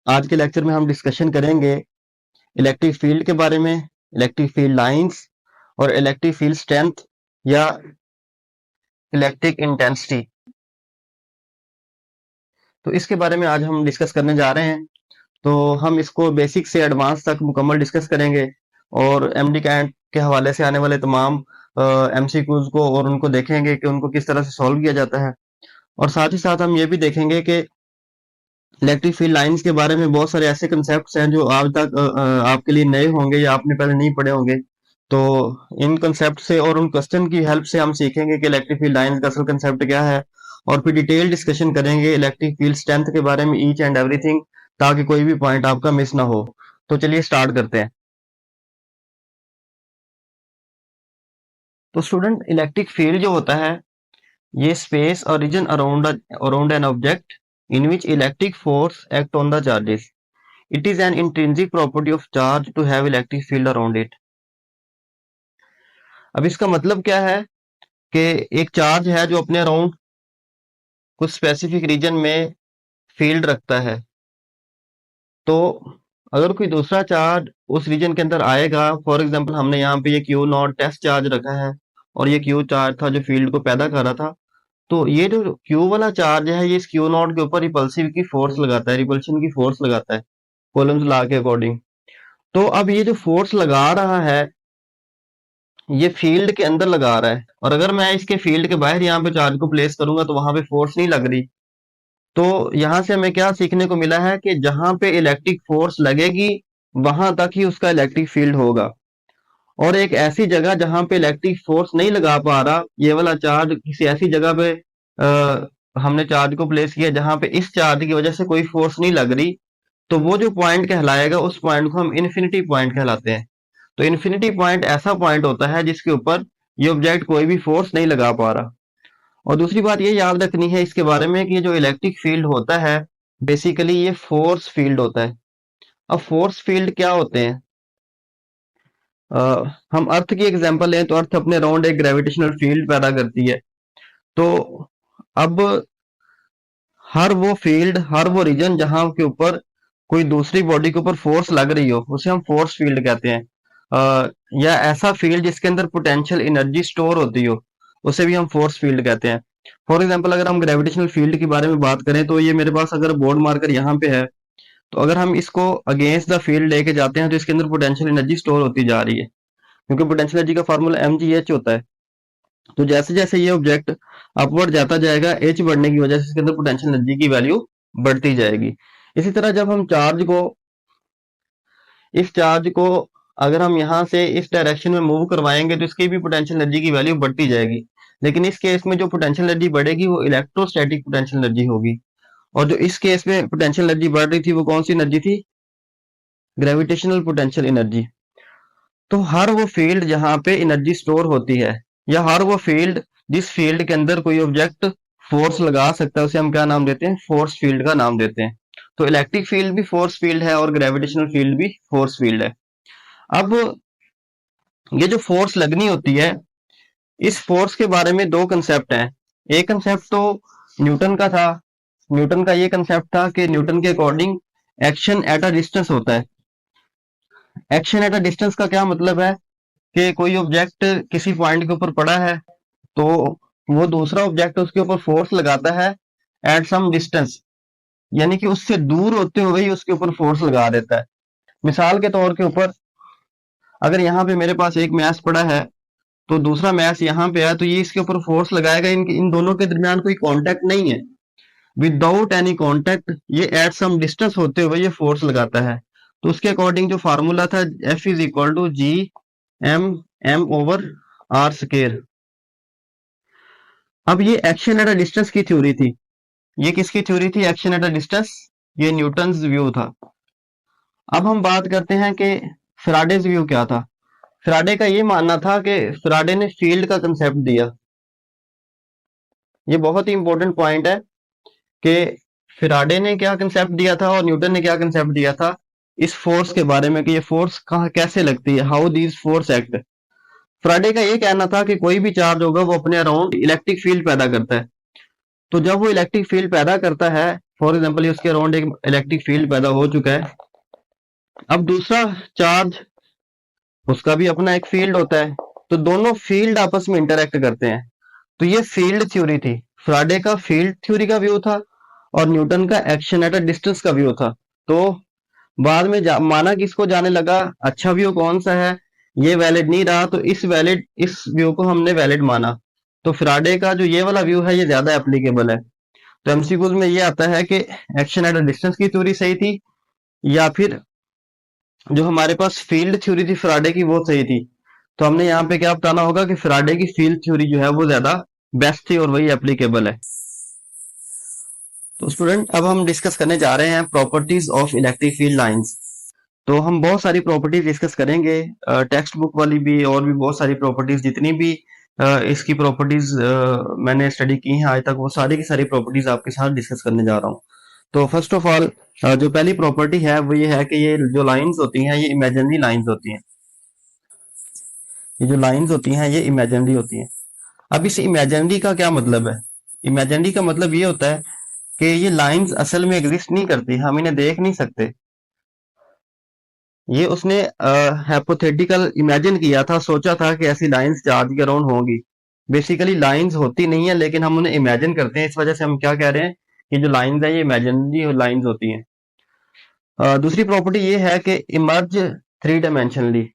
आज के लेक्चर में हम डिस्कशन करेंगे इलेक्ट्रिक फील्ड के बारे में, इलेक्ट्रिक फील्ड लाइंस और इलेक्ट्रिक फील्ड स्ट्रेंथ या इलेक्ट्रिक इंटेंसिटी। तो इसके बारे में आज हम डिस्कस करने जा रहे हैं। तो हम इसको बेसिक से एडवांस तक मुकम्मल डिस्कस करेंगे और एमडी कैंट के हवाले से आने वाले तमाम एमसीक्यूज को और उनको देखेंगे कि उनको किस तरह से सॉल्व किया जाता है। और साथ ही साथ हम ये भी देखेंगे कि इलेक्ट्रिक फील्ड लाइंस के बारे में बहुत सारे ऐसे कंसेप्ट हैं जो आज तक आपके लिए नए होंगे या आपने पहले नहीं पढ़े होंगे। तो इन कंसेप्ट से और उन क्वेश्चन की हेल्प से हम सीखेंगे कि इलेक्ट्रिक फील्ड लाइंस का असल कंसेप्ट क्या है, और फिर डिटेल डिस्कशन करेंगे इलेक्ट्रिक फील्ड स्ट्रेंथ के बारे में, ईच एंड एवरीथिंग, ताकि कोई भी पॉइंट आपका मिस ना हो। तो चलिए स्टार्ट करते हैं। तो स्टूडेंट, इलेक्ट्रिक फील्ड जो होता है ये स्पेस और region around an object in which electric force act on the charges. It is an intrinsic property of charge to have electric field around it. अब इसका मतलब क्या है कि एक चार्ज है जो अपने अराउंड कुछ स्पेसिफिक रीजन में फील्ड रखता है। तो अगर कोई दूसरा चार्ज उस रीजन के अंदर आएगा, फॉर एग्जांपल हमने यहाँ पे ये क्यू नॉट टेस्ट चार्ज रखा है और ये क्यू चार्ज था जो फील्ड को पैदा कर रहा था, तो ये जो क्यू वाला चार्ज है ये इस क्यू नॉट के ऊपर रिपल्सिव की फोर्स लगाता है, रिपल्शन की फोर्स लगाता है कॉलम्स लॉ के अकॉर्डिंग। तो अब ये जो फोर्स लगा रहा है ये फील्ड के अंदर लगा रहा है, और अगर मैं इसके फील्ड के बाहर यहाँ पे चार्ज को प्लेस करूंगा तो वहां पे फोर्स नहीं लग रही। तो यहां से हमें क्या सीखने को मिला है कि जहां पे इलेक्ट्रिक फोर्स लगेगी वहां तक ही उसका इलेक्ट्रिक फील्ड होगा, और एक ऐसी जगह जहां पे इलेक्ट्रिक फोर्स नहीं लगा पा रहा, ये वाला चार्ज किसी ऐसी जगह पे हमने चार्ज को प्लेस किया जहां पे इस चार्ज की वजह से कोई फोर्स नहीं लग रही, तो वो जो पॉइंट कहलाएगा उस पॉइंट को हम इन्फिनिटी पॉइंट कहलाते हैं। तो इन्फिनिटी पॉइंट ऐसा पॉइंट होता है जिसके ऊपर ये ऑब्जेक्ट कोई भी फोर्स नहीं लगा पा रहा। और दूसरी बात ये याद रखनी है इसके बारे में कि ये जो इलेक्ट्रिक फील्ड होता है बेसिकली ये फोर्स फील्ड होता है। अब फोर्स फील्ड क्या होते हैं? हम अर्थ की एग्जांपल लें तो अर्थ अपने अराउंड एक ग्रेविटेशनल फील्ड पैदा करती है। तो अब हर वो रीजन जहां के ऊपर कोई दूसरी बॉडी के ऊपर फोर्स लग रही हो उसे हम फोर्स फील्ड कहते हैं। या ऐसा फील्ड जिसके अंदर पोटेंशियल एनर्जी स्टोर होती हो उसे भी हम फोर्स फील्ड कहते हैं। फॉर एग्जांपल अगर हम ग्रेविटेशनल फील्ड के बारे में बात करें तो ये मेरे पास अगर बोर्ड मार्कर यहाँ पे है, तो अगर हम इसको अगेंस्ट द फील्ड लेके जाते हैं तो इसके अंदर पोटेंशियल एनर्जी स्टोर होती जा रही है, क्योंकि पोटेंशियल एनर्जी का फार्मूला mgh होता है। तो जैसे जैसे ये ऑब्जेक्ट अपवर्ड जाता जाएगा, एच बढ़ने की वजह से इसके अंदर पोटेंशियल एनर्जी की वैल्यू बढ़ती जाएगी। इसी तरह जब हम इस चार्ज को अगर हम यहाँ से इस डायरेक्शन में मूव करवाएंगे तो इसकी भी पोटेंशियल एनर्जी की वैल्यू बढ़ती जाएगी। लेकिन इस केस में जो पोटेंशियल एनर्जी बढ़ेगी वो इलेक्ट्रोस्टैटिक पोटेंशियल एनर्जी होगी, और जो इस केस में पोटेंशियल एनर्जी बढ़ रही थी वो कौन सी एनर्जी थी? Gravitational potential energy. तो हर वो फील्ड जहां पे एनर्जी स्टोर होती है, या हर वो फील्ड जिस फील्ड के अंदर कोई ऑब्जेक्ट फोर्स लगा सकता है, उसे हम क्या नाम देते हैं? फोर्स फील्ड का नाम देते हैं। तो इलेक्ट्रिक फील्ड भी फोर्स फील्ड है और ग्रेविटेशनल फील्ड भी फोर्स फील्ड है। अब ये जो फोर्स लगनी होती है, इस फोर्स के बारे में दो कंसेप्ट हैं। एक कंसेप्ट तो न्यूटन का था। न्यूटन का ये कंसेप्ट था कि न्यूटन के according action at a distance होता है। एक्शन एट अ डिस्टेंस का क्या मतलब है कि कोई ऑब्जेक्ट किसी पॉइंट के ऊपर पड़ा है, तो वो दूसरा ऑब्जेक्ट उसके ऊपर फोर्स लगाता है एट सम डिस्टेंस, यानी कि उससे दूर होते हुए ही उसके ऊपर फोर्स लगा देता है। मिसाल के तौर के ऊपर अगर यहाँ पे मेरे पास एक मैस पड़ा है तो दूसरा मैस यहाँ पे है, तो ये इसके ऊपर फोर्स लगाएगा। इन दोनों के दरमियान कोई कांटेक्ट नहीं है, विदाउट एनी कांटेक्ट ये एट सम डिस्टेंस होते हुए ये फोर्स लगाता है। तो उसके अकॉर्डिंग जो फार्मूला था F is equal to G M over R square. अब ये एक्शन एट अ डिस्टेंस की थ्योरी थी। ये किसकी थ्योरी थी? Action at a distance. ये न्यूटन्स व्यू था। अब हम बात करते हैं कि फैराडेज व्यू क्या था। फैराडे का ये मानना था कि फैराडे ने फील्ड का कंसेप्ट दिया। ये बहुत ही इंपॉर्टेंट पॉइंट है कि फैराडे ने क्या कंसेप्ट दिया था और न्यूटन ने क्या कंसेप्ट दिया था इस फोर्स के बारे में, कि ये फोर्स कहाँ कैसे लगती है, how these force act. Faraday का ये कहना था कि कोई भी चार्ज होगा वो अपने अराउंड इलेक्ट्रिक फील्ड पैदा करता है। तो जब वो इलेक्ट्रिक फील्ड पैदा करता है, फॉर एग्जाम्पल उसके अराउंड एक इलेक्ट्रिक फील्ड पैदा हो चुका है। अब दूसरा चार्ज, उसका भी अपना एक फील्ड होता है, तो दोनों फील्ड आपस में इंटरेक्ट करते हैं। तो ये फील्ड थ्योरी थी। फ्राडे का फील्ड थ्योरी का व्यू था और न्यूटन का एक्शन एट अ डिस्टेंस का व्यू था। तो बाद में माना किसको जाने लगा, अच्छा व्यू कौन सा है, ये वैलिड नहीं रहा, तो इस व्यू को हमने वैलिड माना। तो फ्राडे का जो ये वाला व्यू है ये ज्यादा एप्लीकेबल है। तो एमसीक्यूज में ये आता है कि एक्शन एट अ डिस्टेंस की थ्योरी सही थी या फिर जो हमारे पास फील्ड थ्योरी थी फ्राडे की वो सही थी। तो हमने यहाँ पे क्या बताना होगा कि फ्राडे की फील्ड थ्योरी जो है वो ज्यादा बेस्ट थी और वही एप्लीकेबल है। तो स्टूडेंट अब हम डिस्कस करने जा रहे हैं properties of electric field lines. तो हम बहुत सारी प्रॉपर्टीज डिस्कस करेंगे, टेक्स्ट बुक वाली भी और भी बहुत सारी प्रॉपर्टीज, जितनी भी इसकी प्रॉपर्टीज मैंने स्टडी की हैं आज तक, वो सारी की सारी प्रॉपर्टीज आपके साथ डिस्कस करने जा रहा हूँ। तो फर्स्ट ऑफ ऑल जो पहली प्रॉपर्टी है वो ये है कि ये जो लाइंस होती हैं ये इमेजिनरी लाइंस होती हैं। ये जो लाइंस होती हैं ये इमेजिनरी होती हैं। अब इस इमेजिनरी का क्या मतलब है? इमेजिनरी का मतलब ये होता है कि ये लाइंस असल में एग्जिस्ट नहीं करती, हम इन्हें देख नहीं सकते। ये उसने हाइपोथेटिकल इमेजिन किया था, सोचा था कि ऐसी लाइंस चार्ज के अराउंड होंगी। बेसिकली लाइंस होती नहीं है लेकिन हम उन्हें इमेजिन करते हैं, इस वजह से हम क्या कह रहे हैं कि जो लाइंस है ये इमेजिनरी लाइंस होती हैं। दूसरी प्रॉपर्टी ये है कि इमर्ज थ्री डायमेंशनली।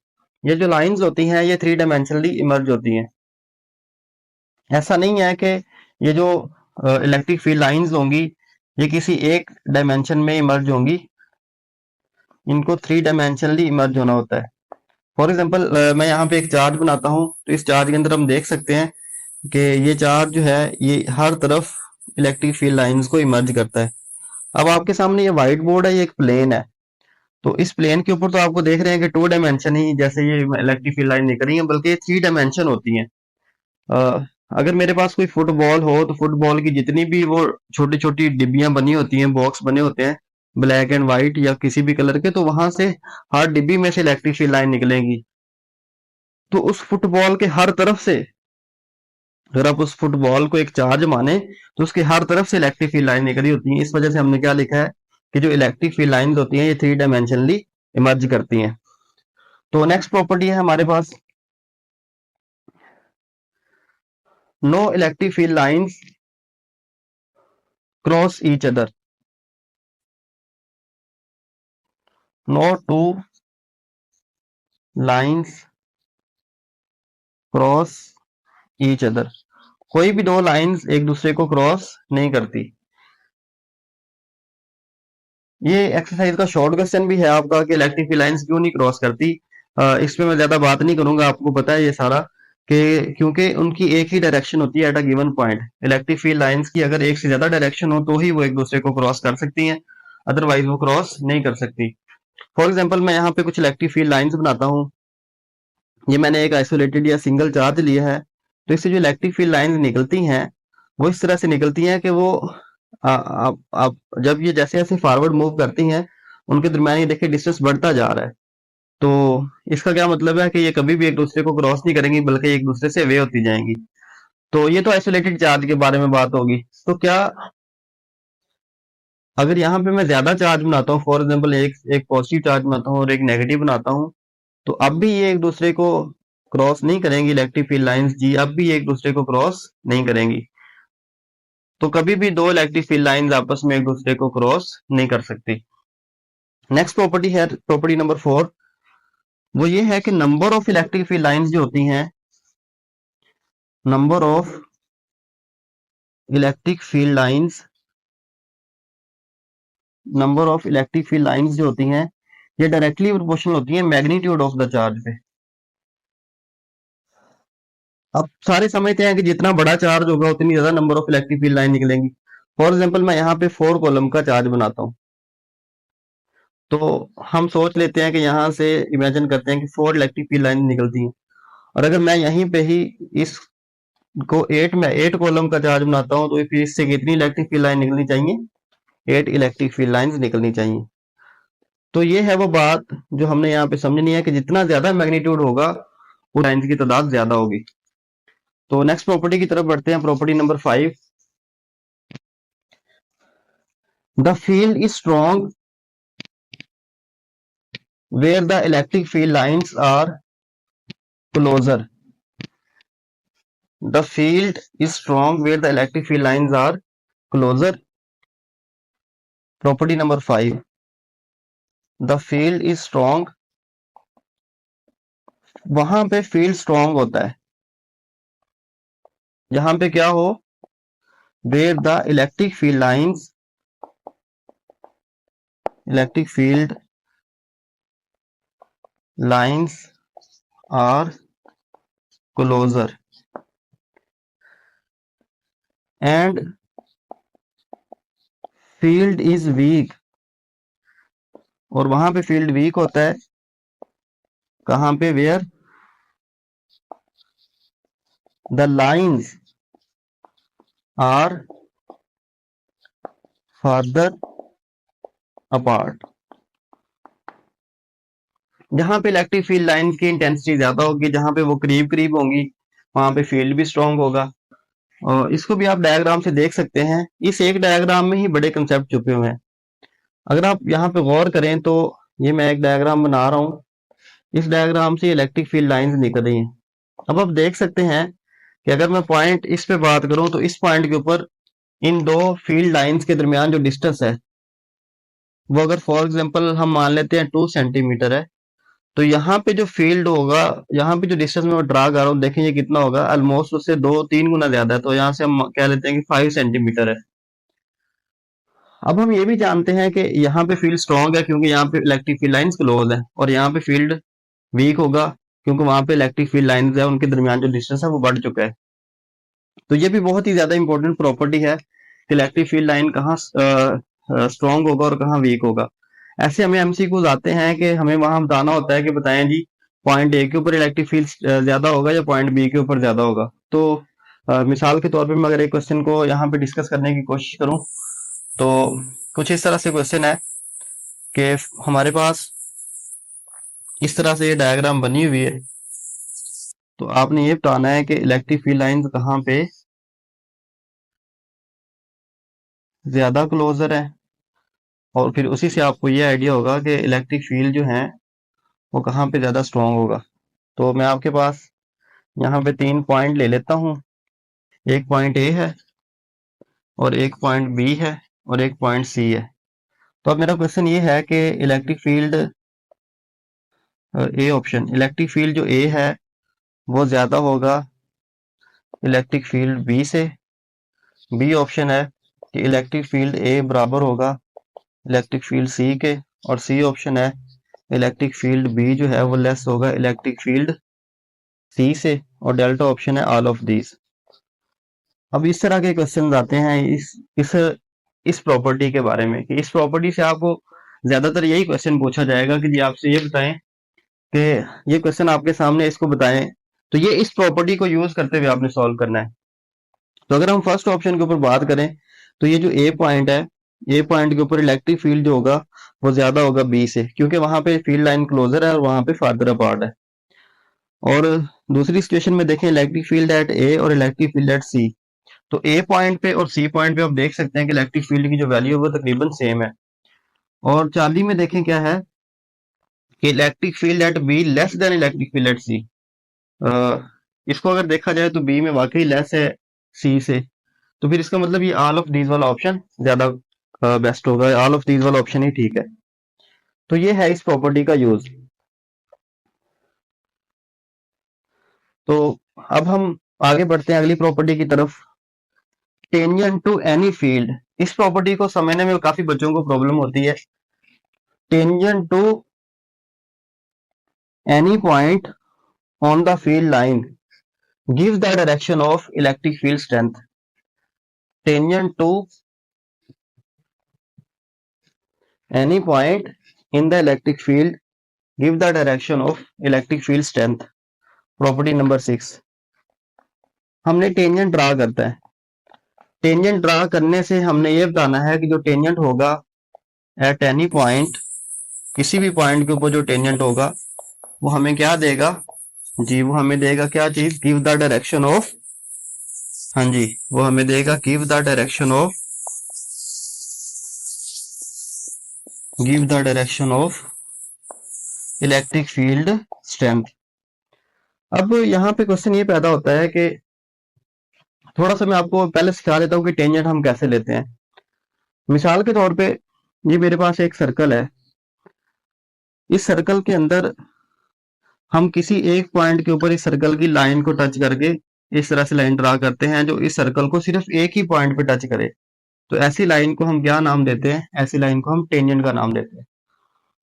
ये जो लाइंस होती हैं ये थ्री डायमेंशनली इमर्ज होती हैं। ऐसा नहीं है कि ये जो इलेक्ट्रिक फील्ड लाइंस होंगी ये किसी एक डायमेंशन में इमर्ज होंगी, इनको थ्री डायमेंशनली इमर्ज होना होता है। फॉर एग्जाम्पल मैं यहाँ पे एक चार्ज बनाता हूँ, तो इस चार्ज के अंदर हम देख सकते हैं कि ये चार्ज जो है ये हर तरफ इलेक्ट्रिक फील्ड लाइंस को इमर्ज करता है। अब आपके सामने ये व्हाइट बोर्ड है, ये एक प्लेन है, तो इस प्लेन के ऊपर तो आपको देख रहे हैं कि टू डायमेंशन ही जैसे ये इलेक्ट्रिक फील्ड लाइन निकल रही है, बल्कि थ्री डायमेंशन होती हैं। अगर मेरे पास कोई फुटबॉल हो तो फुटबॉल की जितनी भी वो छोटी छोटी डिब्बियां बनी होती हैं, बॉक्स बने होते हैं ब्लैक एंड व्हाइट या किसी भी कलर के, तो वहां से हर डिब्बी में से इलेक्ट्रिक फील्ड लाइन निकलेगी। तो उस फुटबॉल के हर तरफ से, अगर आप उस फुटबॉल को एक चार्ज माने, तो उसके हर तरफ से इलेक्ट्रिक फील्ड लाइन निकली होती है। इस वजह से हमने क्या लिखा है कि जो इलेक्ट्रिक फील्ड लाइन होती हैं ये थ्री डायमेंशनली इमर्ज करती हैं। तो नेक्स्ट प्रॉपर्टी है हमारे पास, no electric field lines cross each other. No two lines cross each other. कोई भी दो लाइंस एक दूसरे को क्रॉस नहीं करती। ये एक्सरसाइज का शॉर्ट क्वेश्चन भी है आपका कि इलेक्ट्रिक फील्ड लाइंस क्यों नहीं क्रॉस करती। इस पे मैं ज्यादा बात नहीं करूंगा, आपको पता है ये सारा कि क्योंकि उनकी एक ही डायरेक्शन होती है at a given point. Electric field lines की अगर एक से ज्यादा डायरेक्शन हो तो ही वो एक दूसरे को क्रॉस कर सकती हैं, अदरवाइज वो क्रॉस नहीं कर सकती। फॉर एग्जाम्पल मैं यहाँ पे कुछ इलेक्ट्रिक फील्ड लाइंस बनाता हूँ। ये मैंने एक आइसोलेटेड या सिंगल चार्ज लिया है, तो इससे जो इलेक्ट्रिक फील्ड लाइंस निकलती हैं वो इस तरह से निकलती हैं कि वो आप जब ये जैसे जैसे फॉरवर्ड मूव करती हैं उनके दरमियान ये देखिए डिस्टेंस बढ़ता जा रहा है। तो इसका क्या मतलब है कि ये कभी भी एक दूसरे को क्रॉस नहीं करेंगी बल्कि एक दूसरे से वे होती जाएंगी। तो ये तो आइसोलेटेड चार्ज के बारे में बात होगी। तो क्या अगर यहाँ पे मैं ज्यादा चार्ज बनाता हूँ, फॉर एग्जाम्पल एक एक पॉजिटिव चार्ज बनाता हूँ और एक नेगेटिव बनाता हूँ, तो अब भी ये एक दूसरे को क्रॉस नहीं करेंगी। इलेक्ट्रिक फील्ड लाइंस जी अब भी एक दूसरे को क्रॉस नहीं करेंगी। तो कभी भी दो इलेक्ट्रिक फील्ड लाइंस आपस में एक दूसरे को क्रॉस नहीं कर सकती। नेक्स्ट प्रॉपर्टी है प्रॉपर्टी नंबर 4, वो ये है कि number of electric field lines जो होती हैं, number of electric field lines, number of electric field lines जो होती हैं ये डायरेक्टली प्रोपोर्शनल होती हैं मैग्नीट्यूड ऑफ द चार्ज पे। अब सारे समझते हैं कि जितना बड़ा चार्ज होगा उतनी ज्यादा number of electric field line निकलेंगी। फॉर एग्जाम्पल मैं यहाँ पे 4 कॉलम का चार्ज बनाता हूँ, तो हम सोच लेते हैं कि यहाँ से इमेजिन करते हैं कि 4 इलेक्ट्रिक फील्ड लाइन निकलती हैं, और अगर मैं यहीं पे ही इसको 8 कॉलम का चार्ज बनाता हूँ तो फिर इससे कितनी इलेक्ट्रिक फील्ड लाइन निकलनी चाहिए? 8 इलेक्ट्रिक फील्ड लाइंस निकलनी चाहिए। तो ये है वो बात जो हमने यहाँ पे समझनी है कि जितना ज्यादा मैग्नीट्यूड होगा उस लाइंस की तादाद ज्यादा होगी। तो नेक्स्ट प्रॉपर्टी की तरफ बढ़ते हैं, property number 5। The field is strong where the electric field lines are closer. The field is strong where the electric field lines are closer. Property number 5. The field is strong. वहां पे field strong होता है जहां पे क्या हो, where the electric field lines are closer and field is weak. और वहां पे फील्ड वीक होता है कहां पे, where the lines are farther apart. जहां पे इलेक्ट्रिक फील्ड लाइन की इंटेंसिटी ज्यादा होगी, जहां पे वो करीब करीब होंगी, वहां पे फील्ड भी स्ट्रांग होगा। और इसको भी आप डायग्राम से देख सकते हैं। इस एक डायग्राम में ही बड़े कंसेप्ट छुपे हुए हैं। अगर आप यहाँ पे गौर करें तो ये मैं एक डायग्राम बना रहा हूँ, इस डायग्राम से इलेक्ट्रिक फील्ड लाइंस निकल रही हैं। अब आप देख सकते हैं कि अगर मैं पॉइंट इस पे बात करूं तो इस पॉइंट के ऊपर इन दो फील्ड लाइंस के दरमियान जो डिस्टेंस है वो अगर फॉर एग्जांपल हम मान लेते हैं 2 सेंटीमीटर है, तो यहाँ पे जो फील्ड होगा, यहाँ पे जो डिस्टेंस मैं ड्रा कर रहा हूँ, देखें ये कितना होगा, ऑलमोस्ट उससे 2-3 गुना ज्यादा है। तो यहाँ से हम कह लेते हैं कि 5 सेंटीमीटर है। अब हम ये भी जानते हैं कि यहाँ पे फील्ड स्ट्रॉन्ग है क्योंकि यहाँ पे इलेक्ट्रिक फील्ड लाइंस क्लोज है, और यहाँ पे फील्ड वीक होगा क्योंकि वहां पे इलेक्ट्रिक फील्ड लाइंस है, उनके दरमियान जो डिस्टेंस है वो बढ़ चुका है। तो ये भी बहुत ही ज्यादा इंपॉर्टेंट प्रॉपर्टी है कि इलेक्ट्रिक फील्ड लाइन कहाँ स्ट्रॉन्ग होगा और कहाँ वीक होगा। ऐसे हमें एमसीक्यूज आते हैं कि हमें वहां बताना होता है कि बताएं जी पॉइंट ए के ऊपर इलेक्ट्रिक फील्ड ज्यादा होगा या पॉइंट बी के ऊपर ज्यादा होगा। तो मिसाल के तौर पे मैं अगर एक क्वेश्चन को यहाँ पे डिस्कस करने की कोशिश करूं तो कुछ इस तरह से क्वेश्चन है कि हमारे पास इस तरह से ये डायग्राम बनी हुई है। तो आपने ये बताना है कि इलेक्ट्रिक फील्ड लाइंस कहाँ पे ज्यादा क्लोजर है, और फिर उसी से आपको ये आइडिया होगा कि इलेक्ट्रिक फील्ड जो है वो कहाँ पे ज्यादा स्ट्रॉन्ग होगा। तो मैं आपके पास यहाँ पे 3 पॉइंट ले लेता हूँ। एक पॉइंट ए है और एक पॉइंट बी है और एक पॉइंट सी है। तो अब मेरा क्वेश्चन ये है कि electric field A option, electric field जो ए है वो ज्यादा होगा इलेक्ट्रिक फील्ड बी से। बी ऑप्शन है कि इलेक्ट्रिक फील्ड ए बराबर होगा इलेक्ट्रिक फील्ड सी के, और सी ऑप्शन है इलेक्ट्रिक फील्ड बी जो है वो लेस होगा इलेक्ट्रिक फील्ड सी से, और डेल्टा ऑप्शन है ऑल ऑफ दीज। अब इस तरह के क्वेश्चन आते हैं इस प्रॉपर्टी के बारे में कि इस प्रॉपर्टी से आपको ज्यादातर यही क्वेश्चन पूछा जाएगा कि जी आपसे ये बताएं कि ये क्वेश्चन आपके सामने, इसको बताएं। तो ये इस प्रॉपर्टी को यूज करते हुए आपने सॉल्व करना है। तो अगर हम फर्स्ट ऑप्शन के ऊपर बात करें तो ये जो ए पॉइंट है, ए पॉइंट के ऊपर इलेक्ट्रिक फील्ड जो होगा वो ज्यादा होगा बी से, क्योंकि वहां पे फील्ड लाइन क्लोजर है और वहां पे फार्दर अपार्ट है। और दूसरी सिचुएशन में देखें इलेक्ट्रिक फील्ड एट ए और इलेक्ट्रिक फील्ड एट सी, तो ए पॉइंट पे और सी पॉइंट पे आप देख सकते हैं कि इलेक्ट्रिक फील्ड की जो वैल्यू है वो तकरीबन सेम है। और चार्ली में देखें क्या है कि electric field at B less than electric field at C. इसको अगर देखा जाए तो बी में वाकई लेस है सी से, तो फिर इसका मतलब ये ऑल ऑफ दीज वाला ऑप्शन ज्यादा बेस्ट होगा, ऑल ऑफ दीज वाला ऑप्शन ही ठीक है। तो ये है इस प्रॉपर्टी का यूज। तो अब हम आगे बढ़ते हैं अगली प्रॉपर्टी की तरफ, टेंजेंट टू एनी फील्ड। इस प्रॉपर्टी को समझने में काफी बच्चों को प्रॉब्लम होती है। Tangent to any point on the field line gives the direction of electric field strength. Tangent to any point in the electric field give the direction of electric field strength. Property number 6. हमने tangent draw करता है। Tangent draw करने से हमने ये बताना है कि जो टेंजेंट होगा एट एनी पॉइंट, किसी भी पॉइंट के ऊपर जो टेंजेंट होगा वो हमें क्या देगा जी, वो हमें देगा क्या चीज, गिव द डायरेक्शन ऑफ, हाँ जी, वो हमें देगा give the direction of give the direction of electric field strength. अब यहाँ पे क्वेश्चन ये पैदा होता है कि थोड़ा सा मैं आपको पहले सिखा देता हूँ कि टेंजेंट हम कैसे लेते हैं। मिसाल के तौर पे ये मेरे पास एक सर्कल है, इस सर्कल के अंदर हम किसी एक पॉइंट के ऊपर इस सर्कल की लाइन को टच करके इस तरह से लाइन ड्रा करते हैं जो इस सर्कल को सिर्फ एक ही पॉइंट पे टच करे। तो ऐसी लाइन को हम क्या नाम देते हैं? ऐसी लाइन को हम टेंजेंट का नाम देते हैं।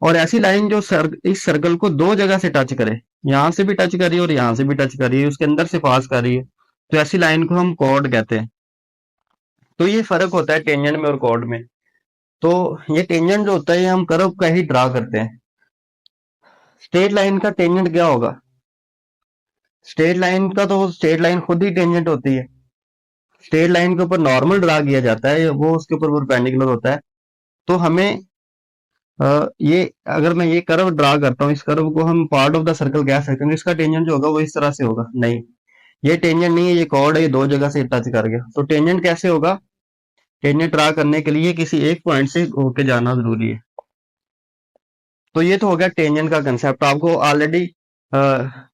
और ऐसी लाइन जो इस सर्कल को दो जगह से टच करे, यहां से भी टच कर रही है और यहां से भी टच कर रही है, उसके अंदर से पास कर रही है, तो ऐसी लाइन को हम कॉर्ड कहते हैं। तो ये फर्क होता है टेंजेंट में और कॉर्ड में। तो ये टेंजेंट जो होता है ये हम कर्व का ही ड्रा करते हैं। स्ट्रेट लाइन का टेंजेंट क्या होगा? स्ट्रेट लाइन का तो स्ट्रेट लाइन खुद ही टेंजेंट होती है। स्ट्रेट लाइन के ऊपर नॉर्मल ड्रा किया जाता है, वो उसके ऊपर परपेंडिकुलर होता है। तो हमें ये अगर मैं ये कर्व ड्रा करता हूँ, इस कर्व को हम पार्ट ऑफ द सर्कल कह सकते हैं, इसका टेंजेंट जो होगा वो इस तरह से होगा। नहीं, ये टेंजेंट नहीं है, ये कॉर्ड है, ये दो जगह से टच कर गया। तो टेंजेंट कैसे होगा? टेंजेंट ड्रा करने के लिए किसी एक पॉइंट से होके जाना जरूरी है। तो ये तो हो गया टेंजेंट का कंसेप्ट। आपको ऑलरेडी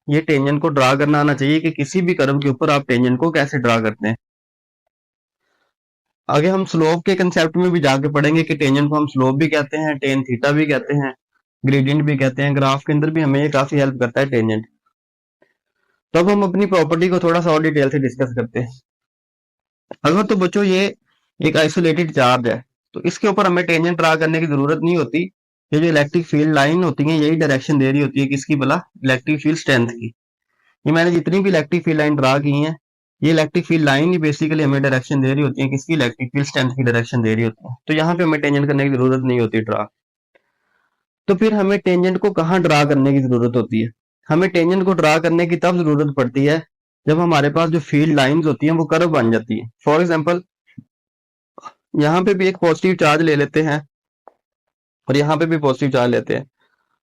ये टेंजेंट को ड्रा करना आना चाहिए कि किसी भी कर्व के ऊपर आप टेंजेंट को कैसे ड्रा करते हैं। आगे हम स्लोप के कंसेप्ट में भी जाके पढ़ेंगे कि टेंजेंट को हम स्लोप भी कहते हैं, टेन थीटा भी कहते हैं, ग्रेडियंट भी कहते हैं। ग्राफ के अंदर भी हमें ये काफी हेल्प करता है टेंजेंट। तो अब हम अपनी प्रॉपर्टी को थोड़ा सा और डिटेल से डिस्कस करते हैं। अगर तो बच्चों ये एक आइसोलेटेड चार्ज है, तो इसके ऊपर हमें टेंजेंट ड्रा करने की जरूरत नहीं होती। ये जो इलेक्ट्रिक फील्ड लाइन होती है यही डायरेक्शन दे रही होती है किसकी? भला, इलेक्ट्रिक फील्ड स्ट्रेंथ की। ये मैंने जितनी भी इलेक्ट्रिक फील्ड लाइन ड्रा की है, ये इलेक्ट्रिक फील्ड लाइन ही बेसिकली हमें डायरेक्शन दे रही होती है किसकी? इलेक्ट्रिक फील्ड स्ट्रेंथ की डायरेक्शन दे रही होती है। तो यहाँ पे हमें टेंजेंट करने की जरूरत नहीं होती ड्रा। तो फिर हमें टेंजेंट को कहाँ ड्रा करने की जरूरत होती है? हमें टेंजेंट को ड्रा करने की तब जरूरत पड़ती है जब हमारे पास जो फील्ड लाइंस होती हैं वो कर्व बन जाती है। फॉर एग्जांपल यहाँ पे भी एक पॉजिटिव चार्ज ले लेते हैं और यहाँ पे भी पॉजिटिव चार्ज लेते हैं।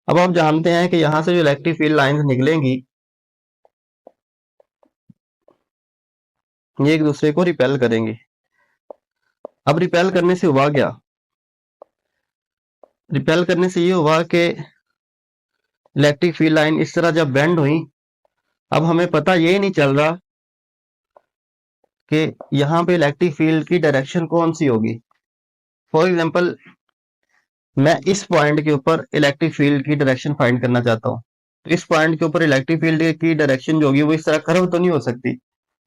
अब आप जानते हैं कि यहाँ से जो इलेक्ट्रिक फील्ड लाइंस निकलेंगी ये एक दूसरे को रिपेल करेंगी। अब रिपेल करने से हुआ क्या? रिपेल करने से ये हुआ कि इलेक्ट्रिक फील्ड लाइन इस तरह जब बेंड हुई, अब हमें पता ये नहीं चल रहा कि यहाँ पे इलेक्ट्रिक फील्ड की डायरेक्शन कौन सी होगी। फॉर एग्जांपल मैं इस पॉइंट के ऊपर इलेक्ट्रिक फील्ड की डायरेक्शन फाइंड करना चाहता हूँ, तो इस पॉइंट के ऊपर इलेक्ट्रिक फील्ड की डायरेक्शन जो होगी वो इस तरह कर्व तो नहीं हो सकती।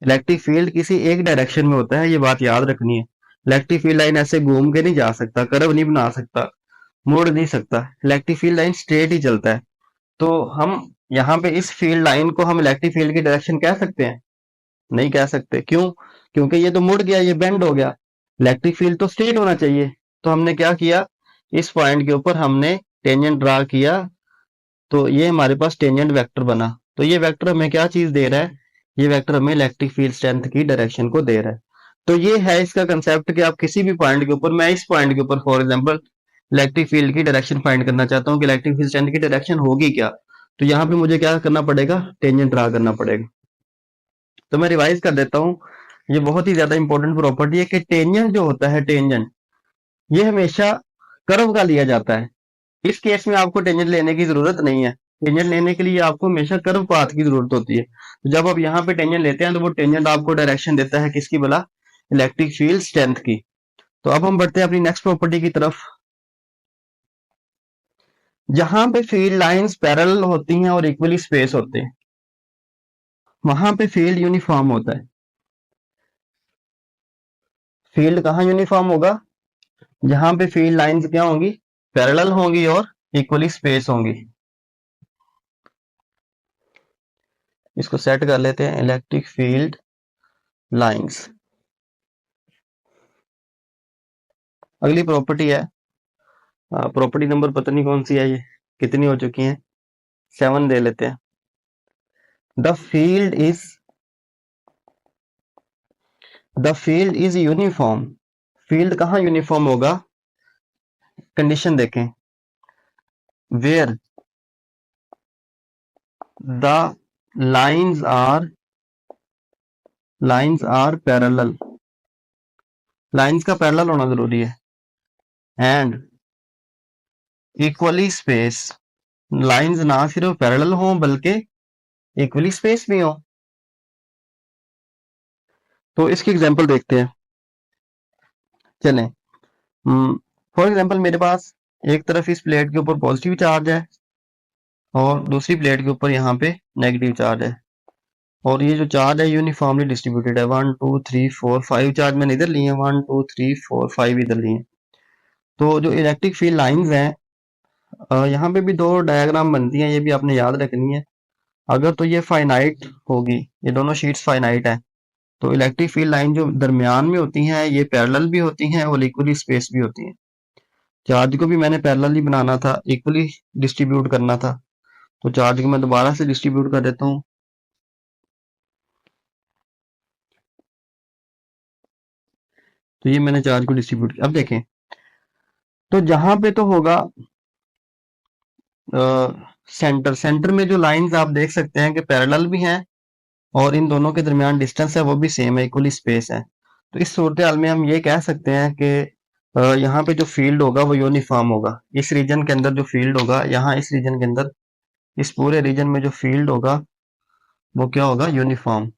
इलेक्ट्रिक फील्ड किसी एक डायरेक्शन में होता है, ये बात याद रखनी है। इलेक्ट्रिक फील्ड लाइन ऐसे घूम के नहीं जा सकता, कर्व नहीं बना सकता, मुड़ नहीं सकता। इलेक्ट्रिक फील्ड लाइन स्ट्रेट ही चलता है। तो हम यहाँ पे इस फील्ड लाइन को हम इलेक्ट्रिक फील्ड की डायरेक्शन कह सकते हैं? नहीं कह सकते। क्यों? क्योंकि ये तो मुड़ गया, ये बेंड हो गया। इलेक्ट्रिक फील्ड तो स्ट्रेट होना चाहिए। तो हमने क्या किया, इस पॉइंट के ऊपर हमने टेंजेंट ड्रा किया, तो ये हमारे पास टेंजेंट वेक्टर बना। तो ये वेक्टर हमें क्या चीज दे रहा है? ये वेक्टर हमें इलेक्ट्रिक फील्ड स्ट्रेंथ की डायरेक्शन को दे रहा है। तो ये है इसका कंसेप्ट कि आप किसी भी पॉइंट के ऊपर, मैं इस पॉइंट के ऊपर फॉर एग्जांपल इलेक्ट्रिक फील्ड की डायरेक्शन फाइंड करना चाहता हूँ कि इलेक्ट्रिक फील्ड स्ट्रेंथ की डायरेक्शन होगी क्या, तो यहाँ पे मुझे क्या करना पड़ेगा? टेंजेंट ड्रा करना पड़ेगा। तो मैं रिवाइज कर देता हूँ, ये बहुत ही ज्यादा इंपॉर्टेंट प्रॉपर्टी है कि टेंजेंट जो होता है, टेंजेंट ये हमेशा कर्व का लिया जाता है। इस केस में आपको टेंजेंट लेने की जरूरत नहीं है। टेंजेंट लेने के लिए आपको हमेशा कर्व पाथ की जरूरत होती है। तो जब आप यहाँ पे टेंजेंट लेते हैं तो वो टेंजेंट आपको डायरेक्शन देता है किसकी? भला, इलेक्ट्रिक फील्ड स्ट्रेंथ की। तो अब हम बढ़ते हैं अपनी नेक्स्ट प्रॉपर्टी की तरफ। जहां पे फील्ड लाइंस पैरेलल होती हैं और इक्वली स्पेस होते हैं, वहां पे फील्ड यूनिफॉर्म होता है। फील्ड कहाँ यूनिफॉर्म होगा? जहां पे फील्ड लाइंस क्या होंगी? पैरेलल होंगी और इक्वली स्पेस होंगी। इसको सेट कर लेते हैं, इलेक्ट्रिक फील्ड लाइंस। अगली प्रॉपर्टी है, प्रॉपर्टी नंबर पता नहीं कौन सी है, ये कितनी हो चुकी है, 7 दे लेते हैं। The field is uniform. Field कहाँ यूनिफॉर्म होगा? कंडीशन देखें, where the lines are parallel. Lines का पैरेलल होना जरूरी है। एंड इक्वली स्पेस लाइंस ना सिर्फ पैरेलल हो बल्कि इक्वली स्पेस भी हो। तो इसकी एग्जांपल देखते हैं। चलें, फॉर एग्जांपल मेरे पास एक तरफ इस प्लेट के ऊपर पॉजिटिव चार्ज है और दूसरी प्लेट के ऊपर यहाँ पे नेगेटिव चार्ज है, और ये जो चार्ज है यूनिफॉर्मली डिस्ट्रीब्यूटेड है। 1 2 3 4 5 चार्ज मैंने इधर लिए हैं, 1 2 3 4 5 इधर लिए हैं। तो जो इलेक्ट्रिक फील्ड लाइंस हैं, यहाँ पे भी दो डायग्राम बनती हैं, ये भी आपने याद रखनी है। अगर तो ये फाइनाइट होगी, ये दोनों शीट्स फाइनाइट है, तो इलेक्ट्रिक फील्ड लाइन जो दरमियान में होती हैं ये पैरेलल भी होती हैं और इक्वली स्पेस भी होती हैं। चार्ज को भी मैंने पैरेलल ही बनाना था, इक्वली डिस्ट्रीब्यूट करना था, तो चार्ज को मैं दोबारा से डिस्ट्रीब्यूट कर देता हूँ। तो ये मैंने चार्ज को डिस्ट्रीब्यूट किया। अब देखें, तो जहां पे तो होगा सेंटर, सेंटर में जो लाइंस आप देख सकते हैं कि पैरेलल भी हैं और इन दोनों के दरमियान डिस्टेंस है वो भी सेम है, इक्वली स्पेस है। तो इस सूरत हाल में हम ये कह सकते हैं कि यहाँ पे जो फील्ड होगा वो यूनिफॉर्म होगा। इस रीजन के अंदर जो फील्ड होगा, यहाँ इस रीजन के अंदर, इस पूरे रीजन में जो फील्ड होगा वो क्या होगा, यूनिफॉर्म।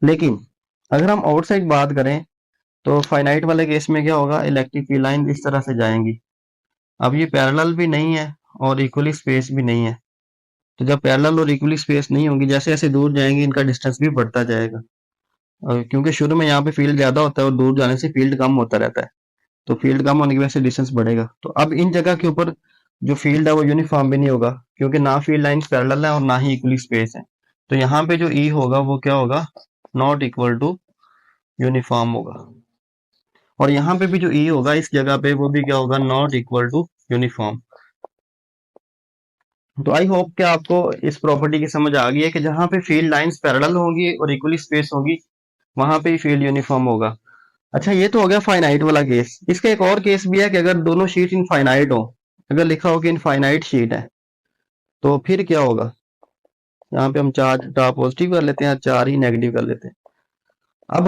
लेकिन अगर हम आउटसाइड बात करें तो फाइनाइट वाले केस में क्या होगा, इलेक्ट्रिक फील्ड लाइन इस तरह से जाएंगी। अब ये पैरेलल भी नहीं है और इक्वली स्पेस भी नहीं है, तो जब पैरेलल और इक्वली स्पेस नहीं होंगी, जैसे जैसे दूर जाएंगे इनका डिस्टेंस भी बढ़ता जाएगा। क्योंकि शुरू में यहाँ पे फील्ड ज्यादा होता है और दूर जाने से फील्ड कम होता रहता है, तो फील्ड कम होने की वजह से डिस्टेंस बढ़ेगा। तो अब इन जगह के ऊपर जो फील्ड है वो यूनिफॉर्म भी नहीं होगा, क्योंकि ना फील्ड लाइंस पैरेलल है और ना ही इक्वली स्पेस है। तो यहाँ पे जो ई होगा वो क्या होगा, नॉट इक्वल टू यूनिफॉर्म होगा। और यहाँ पे भी जो ई होगा इस जगह पे वो भी क्या होगा, नॉट इक्वल टू यूनिफॉर्म। तो आई होप कि आपको इस प्रॉपर्टी की समझ आ गई है कि जहां पे फील्ड लाइंस पैरेलल होंगी और इक्वली स्पेस होगी वहां पे ही फील्ड यूनिफॉर्म होगा। अच्छा, ये तो हो गया फाइनाइट वाला केस। इसका एक और केस भी है कि अगर दोनों शीट इनफाइनाइट हो, अगर लिखा हो कि इनफाइनाइट शीट है, तो फिर क्या होगा, यहाँ पे हम चार्ज टॉप पॉजिटिव कर लेते हैं, चार ही नेगेटिव कर लेते हैं। अब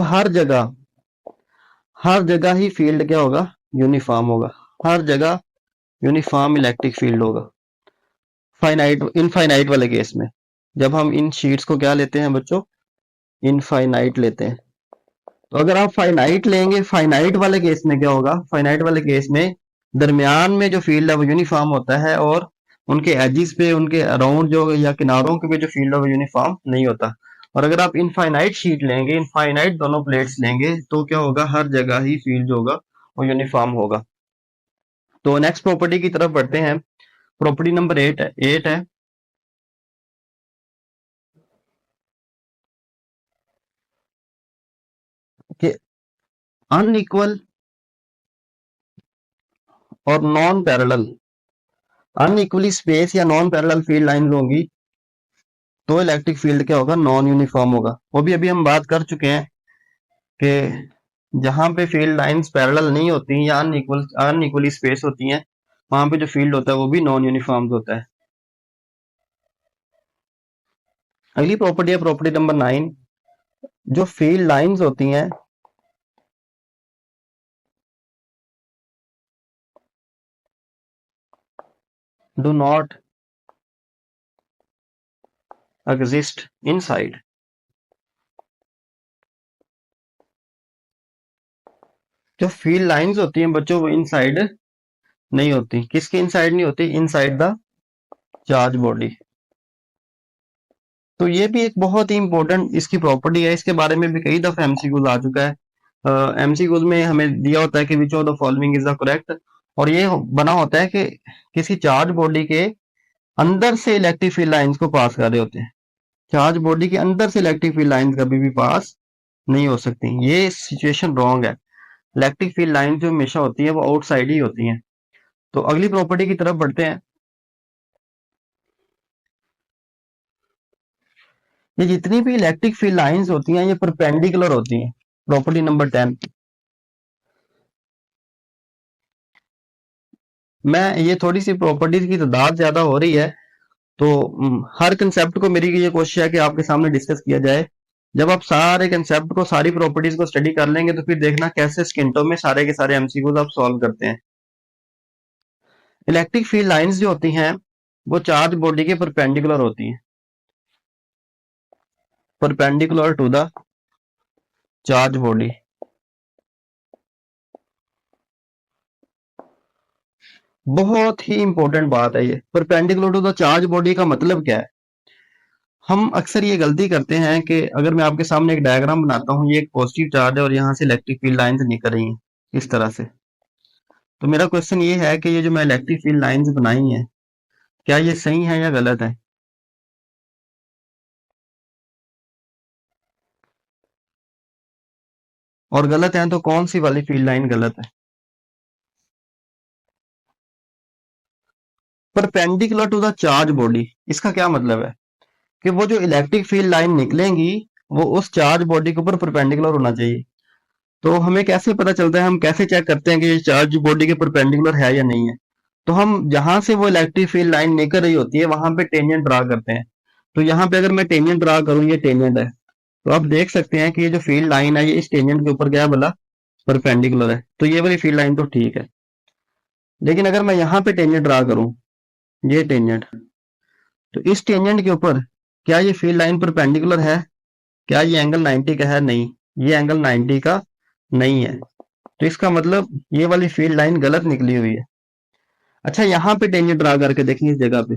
हर जगह ही फील्ड क्या होगा, यूनिफॉर्म होगा। हर जगह यूनिफॉर्म इलेक्ट्रिक फील्ड होगा फाइनाइट, इनफाइनाइट वाले केस में। जब हम इन शीट्स को क्या लेते हैं बच्चों, इनफाइनाइट लेते हैं। तो अगर आप फाइनाइट लेंगे, फाइनाइट वाले केस में क्या होगा, फाइनाइट वाले केस में दरमियान में जो फील्ड है वो यूनिफॉर्म होता है और उनके एजिस पे, उनके अराउंड जो या किनारों के पे जो फील्ड है वो यूनिफॉर्म नहीं होता। और अगर आप इनफाइनाइट शीट लेंगे, इनफाइनाइट दोनों प्लेट्स लेंगे, तो क्या होगा, हर जगह ही फील्ड जो होगा वो यूनिफॉर्म होगा। तो नेक्स्ट प्रॉपर्टी की तरफ बढ़ते हैं। प्रॉपर्टी नंबर 8 है कि अनइक्वल और नॉन पैरेलल, अनइक्वली स्पेस या नॉन पैरेलल फील्ड लाइंस होंगी तो इलेक्ट्रिक फील्ड क्या होगा, नॉन यूनिफॉर्म होगा। वो भी अभी हम बात कर चुके हैं कि जहां पे फील्ड लाइंस पैरेलल नहीं होती या अनइक्वली स्पेस होती हैं, वहां पे जो फील्ड होता है वो भी नॉन यूनिफॉर्म होता है। अगली प्रॉपर्टी है प्रॉपर्टी नंबर 9। जो फील्ड लाइंस होती हैं डू नॉट एग्जिस्ट इनसाइड। जो फील्ड लाइंस होती हैं बच्चों वो इनसाइड नहीं होती। किसके इनसाइड नहीं होती, इनसाइड द चार्ज बॉडी। तो ये भी एक बहुत ही इंपॉर्टेंट इसकी प्रॉपर्टी है, इसके बारे में भी कई दफा एमसीक्यूज आ चुका है। एमसीक्यूज में हमें दिया होता है कि which of the following is the correct, और ये बना होता है कि किसी चार्ज बॉडी के अंदर से इलेक्ट्रिक फील्ड लाइंस को पास कर रहे होते हैं। चार्ज बॉडी के अंदर से इलेक्ट्रिक फील्ड लाइंस कभी भी पास नहीं हो सकती, ये सिचुएशन रॉन्ग है। इलेक्ट्रिक फील्ड लाइन जो हमेशा होती है वो आउटसाइड ही होती हैं। तो अगली प्रॉपर्टी की तरफ बढ़ते हैं। ये जितनी भी इलेक्ट्रिक फील्ड लाइंस होती हैं ये परपेंडिकुलर होती हैं। Property number 10। मैं ये थोड़ी सी प्रॉपर्टीज की तादाद ज्यादा हो रही है, तो हर कंसेप्ट को मेरी ये कोशिश है कि आपके सामने डिस्कस किया जाए। जब आप सारे कंसेप्ट को, सारी प्रॉपर्टीज को स्टडी कर लेंगे तो फिर देखना कैसे स्किंटों में सारे के सारे एमसीक्यूज आप सॉल्व करते हैं। इलेक्ट्रिक फील्ड लाइंस जो होती हैं वो चार्ज बॉडी के परपेंडिकुलर होती हैं, perpendicular to the charge body. बहुत ही इंपॉर्टेंट बात है ये, perpendicular to the charge body का मतलब क्या है। हम अक्सर ये गलती करते हैं कि अगर मैं आपके सामने एक डायग्राम बनाता हूँ, ये एक पॉजिटिव चार्ज है और यहाँ से इलेक्ट्रिक फील्ड लाइंस निकल रही हैं इस तरह से। तो मेरा क्वेश्चन ये है कि ये जो मैं इलेक्ट्रिक फील्ड लाइंस बनाई हैं, क्या ये सही है या गलत है? और गलत है तो कौन सी वाली फील्ड लाइन गलत है? Perpendicular to the charge body, इसका क्या मतलब है कि वो जो इलेक्ट्रिक फील्ड लाइन निकलेंगी वो उस चार्ज बॉडी के ऊपर परपेंडिकुलर होना चाहिए। तो हमें कैसे पता चलता है, हम कैसे चेक करते हैं कि ये चार्ज बॉडी के परपेंडिकुलर है या नहीं है? तो हम जहां से वो इलेक्ट्रिक फील्ड लाइन निकल रही होती है वहां पे टेंजेंट ड्रा करते हैं। तो यहाँ पे अगर मैं टेंजेंट ड्रा करूँ, ये टेंजेंट है, तो आप देख सकते हैं कि ये जो फील्ड लाइन है ये इस टेंजेंट के ऊपर क्या है बोला, परपेंडिकुलर है। तो ये वाली फील्ड लाइन तो ठीक है। लेकिन अगर मैं यहाँ पे टेंजेंट ड्रा करूँ, ये टेंजेंट, तो इस टेंजेंट के ऊपर क्या ये फील्ड लाइन परपेंडिकुलर है? क्या ये एंगल 90 का है? नहीं, ये एंगल 90 का नहीं है। तो इसका मतलब ये वाली फील्ड लाइन गलत निकली हुई है। अच्छा, यहाँ पे टेंजेंट ड्रा करके देखें इस जगह पे,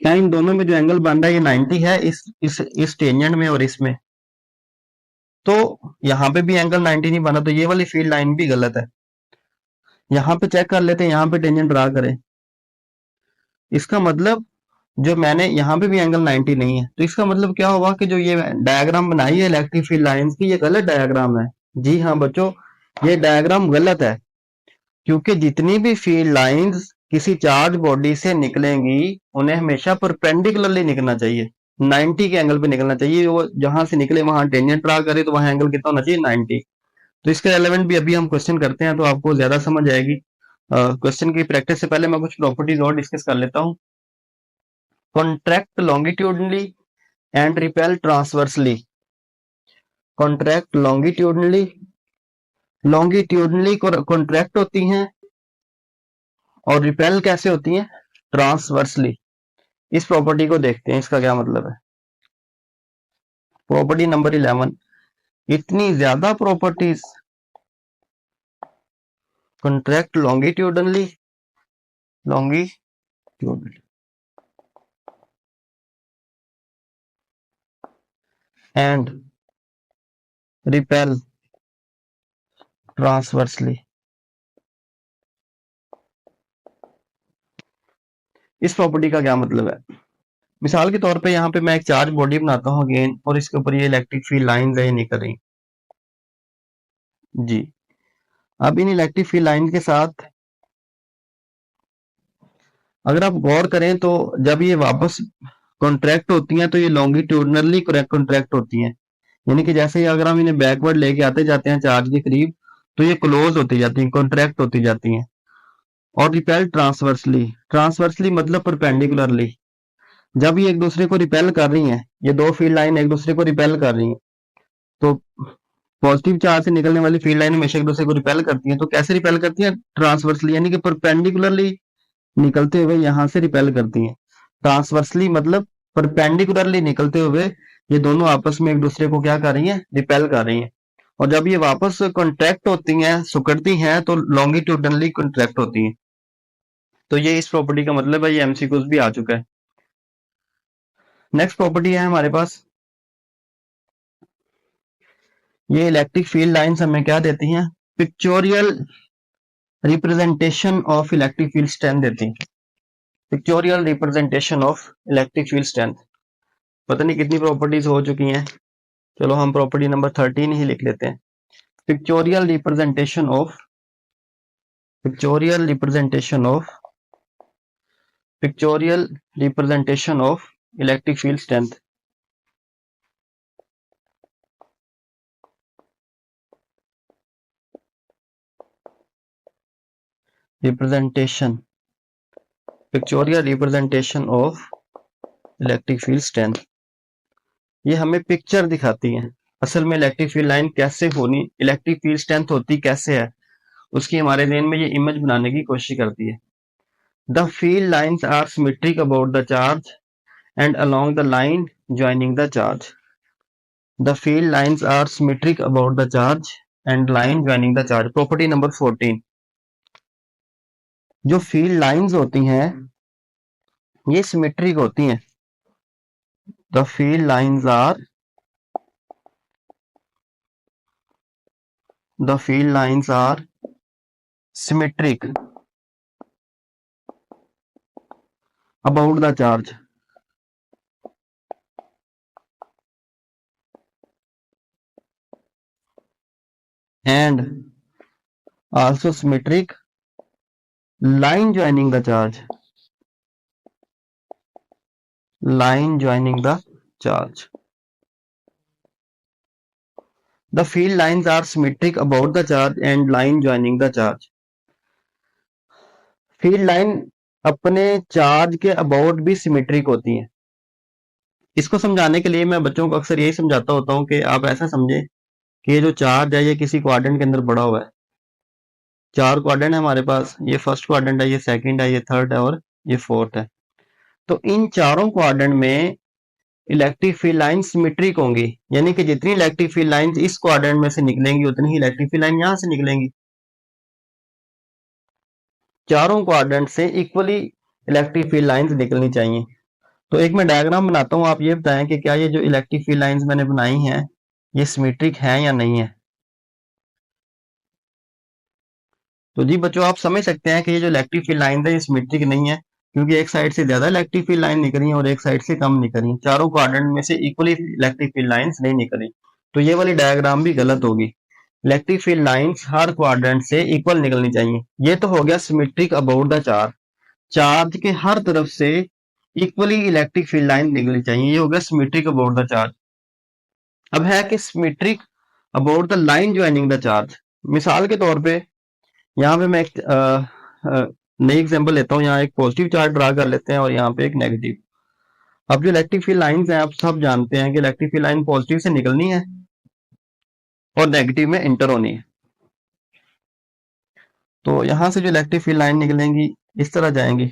क्या इन दोनों में जो एंगल बन रहा है ये 90 है, इस टेंजेंट में और इसमें? तो यहाँ पे भी एंगल 90 नहीं बना, तो ये वाली फील्ड लाइन भी गलत है। यहाँ पे चेक कर लेते हैं, यहाँ पे टेंजेंट ड्रा करें, इसका मतलब जो मैंने यहाँ पे भी एंगल 90 नहीं है, तो इसका मतलब क्या हुआ कि जो ये डायग्राम बनाई है इलेक्ट्रिक फील्ड लाइंस की, ये गलत डायग्राम है। जी हाँ बच्चों, ये डायग्राम गलत है, क्योंकि जितनी भी फील्ड लाइंस किसी चार्ज बॉडी से निकलेंगी उन्हें हमेशा परपेंडिकुलरली निकलना चाहिए, 90 के एंगल पे निकलना चाहिए। वो जहां से निकले वहां टेंजेंट ड्रा करे तो वहां एंगल कितना होना चाहिए, 90। तो इसके रेलेवेंट भी अभी हम क्वेश्चन करते हैं तो आपको ज्यादा समझ आएगी। क्वेश्चन की प्रैक्टिस से पहले मैं कुछ प्रॉपर्टीज और डिस्कस कर लेता हूँ। Contract longitudinally and repel transversely. Contract longitudinally, longitudinally contract होती हैं और रिपेल कैसे होती हैं, ट्रांसवर्सली। इस प्रॉपर्टी को देखते हैं, इसका क्या मतलब है। प्रॉपर्टी नंबर 11, इतनी ज्यादा properties, contract longitudinally, longitudinally and repel transversely. इस प्रॉपर्टी का क्या मतलब है? मिसाल के तौर पे यहाँ पे मैं एक चार्ज बॉडी बनाता हूँ अगेन, और इसके ऊपर ये इलेक्ट्रिक फील्ड लाइंस है, ये निकल रही जी। अब इन इलेक्ट्रिक फील्ड लाइन के साथ अगर आप गौर करें तो जब ये वापस कॉन्ट्रैक्ट होती हैं तो ये लॉन्गिट्यूडनली कॉन्ट्रैक्ट होती हैं, यानी कि जैसे ही अगर हम इन्हें बैकवर्ड लेके आते जाते हैं चार्ज के करीब, तो ये क्लोज होती जाती हैं, कॉन्ट्रैक्ट होती जाती हैं। और रिपेल ट्रांसवर्सली, ट्रांसवर्सली मतलब परपेंडिकुलरली, जब ये एक दूसरे को रिपेल कर रही हैं, ये दो फील्ड लाइन एक दूसरे को रिपेल कर रही हैं, तो पॉजिटिव चार्ज से निकलने वाली फील्ड लाइन हमेशा एक दूसरे को रिपेल करती है। तो कैसे रिपेल करती है, ट्रांसवर्सली, यानी कि परपेंडिकुलरली निकलते हुए यहां से रिपेल करती हैं। ट्रांसवर्सली मतलब परपेंडिकुलरली निकलते हुए ये दोनों आपस में एक दूसरे को क्या कर रही हैं, रिपेल कर रही हैं। और जब ये वापस कॉन्ट्रैक्ट होती हैं, सिकुड़ती हैं, तो लॉन्गिट्यूडनली कॉन्ट्रैक्ट होती हैं। तो ये इस प्रॉपर्टी का मतलब है, ये एमसीक्यूज भी आ चुका है। नेक्स्ट प्रॉपर्टी है हमारे पास, ये इलेक्ट्रिक फील्ड लाइंस हमें क्या देती हैं, pictorial representation of electric field strength देती हैं। Pictorial representation of electric field strength, पता नहीं कितनी प्रॉपर्टीज हो चुकी हैं, चलो हम प्रॉपर्टी नंबर 13 ही लिख लेते हैं। Pictorial representation of, pictorial representation of, pictorial representation of electric field strength. Representation, pictorial representation of electric field strength, ये हमें पिक्चर दिखाती है असल में इलेक्ट्रिक फील्ड लाइन कैसे होनी, इलेक्ट्रिक फील्ड स्ट्रेंथ होती कैसे है, उसकी हमारे ज़हन में ये इमेज बनाने की कोशिश करती है। The field lines are symmetric about the charge and along the line joining the charge. The field lines are symmetric about the charge and line joining the charge. Property number 14, जो field lines होती हैं ये symmetric होती हैं। The field lines are symmetric about the charge and also symmetric line joining the charge. The field lines are symmetric about the charge and line joining the charge. Field line अपने charge के about भी symmetric होती हैं। इसको समझाने के लिए मैं बच्चों को अक्सर यही समझाता होता हूँ कि आप ऐसा समझें कि ये जो चार्ज है ये किसी क्वाड्रेंट के अंदर पड़ा हुआ है। 4 क्वाड्रेंट है हमारे पास, ये फर्स्ट क्वाड्रेंट है, ये सेकंड है, ये थर्ड है और ये फोर्थ है। तो इन चारों क्वाड्रेंट में इलेक्ट्रिक फील्ड लाइन सिमेट्रिक होंगी, यानी कि जितनी इलेक्ट्रिक फील्ड लाइन इस क्वाड्रेंट में से निकलेंगी उतनी ही इलेक्ट्रिक फील्ड लाइन यहां से निकलेंगी। चारों क्वाड्रेंट से इक्वली इलेक्ट्रिक फील्ड लाइंस निकलनी चाहिए। तो एक मैं डायग्राम बनाता हूं, आप ये बताएं कि क्या ये जो इलेक्ट्रिक फील्ड लाइंस मैंने बनाई हैं ये सिमेट्रिक हैं या नहीं है। तो जी बच्चों आप समझ सकते हैं कि ये जो इलेक्ट्रिक फील्ड लाइन है ये सिमेट्रिक नहीं है, क्योंकि एक साइड से ज्यादा इलेक्ट्रिक फील्ड लाइन निकल रही है और एक साइड से कम निकल रही है। चारों क्वाड्रेंट में से इक्वली इलेक्ट्रिक फील्ड लाइंस नहीं निकल रही, तो ये वाली डायग्राम भी गलत होगी। इलेक्ट्रिक फील्ड लाइंस हर क्वाड्रेंट से इक्वल निकलनी चाहिए। ये तो हो गया symmetric about the charge, charge के हर तरफ से इक्वली इलेक्ट्रिक फील्ड लाइन निकलनी चाहिए, ये हो गया सिमेट्रिक अबाउट द चार्ज। अब है कि symmetric about the line joining the charge. मिसाल के तौर पे यहाँ पे मैं एक नई एग्जांपल लेता हूँ। यहाँ एक पॉजिटिव चार्ज ड्रा कर लेते हैं और यहाँ पे एक नेगेटिव। अब जो इलेक्ट्रिक फील्ड लाइंस हैं आप सब जानते हैं कि इलेक्ट्रिक फील्ड लाइन पॉजिटिव से निकलनी है और नेगेटिव में इंटर होनी है। तो यहां से जो इलेक्ट्रिक फील्ड लाइन निकलेंगी इस तरह जाएंगी।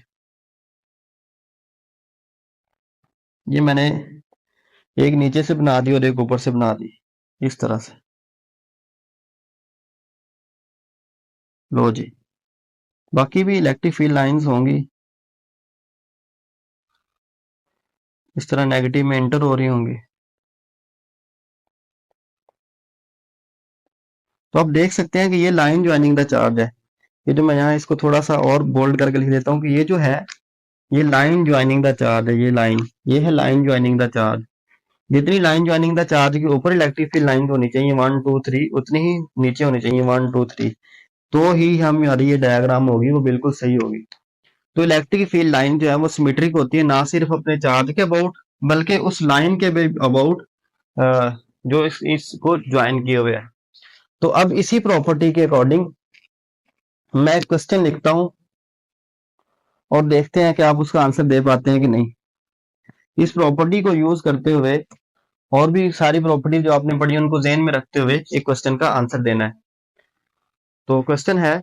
ये मैंने एक नीचे से बना दी और एक ऊपर से बना दी इस तरह से। लो जी, बाकी भी इलेक्ट्रिक फील्ड लाइंस होंगी इस तरह नेगेटिव में एंटर हो रही होंगी। तो आप देख सकते हैं कि ये लाइन ज्वाइनिंग द चार्ज है। ये जो मैं यहाँ इसको थोड़ा सा और बोल्ड करके लिख देता हूँ कि ये जो है ये लाइन ज्वाइनिंग द चार्ज है। ये है लाइन ज्वाइनिंग द चार्ज। जितनी लाइन ज्वाइनिंग द चार्ज के ऊपर इलेक्ट्रिक फील्ड लाइन होनी चाहिए 1 2 3, उतनी ही नीचे होनी चाहिए 1 2 3, तो ही हमारी ये डायग्राम होगी वो बिल्कुल सही होगी। तो इलेक्ट्रिक फील्ड लाइन जो है वो सिमेट्रिक होती है, ना सिर्फ अपने चार्ज के अबाउट बल्कि उस लाइन के भी अबाउट जो इसको ज्वाइन किए हुए है। तो अब इसी प्रॉपर्टी के अकॉर्डिंग मैं एक क्वेश्चन लिखता हूं और देखते हैं कि आप उसका आंसर दे पाते हैं कि नहीं। इस प्रॉपर्टी को यूज करते हुए और भी सारी प्रॉपर्टी जो आपने पढ़ी उनको ज़हन में रखते हुए एक क्वेश्चन का आंसर देना है। तो क्वेश्चन है,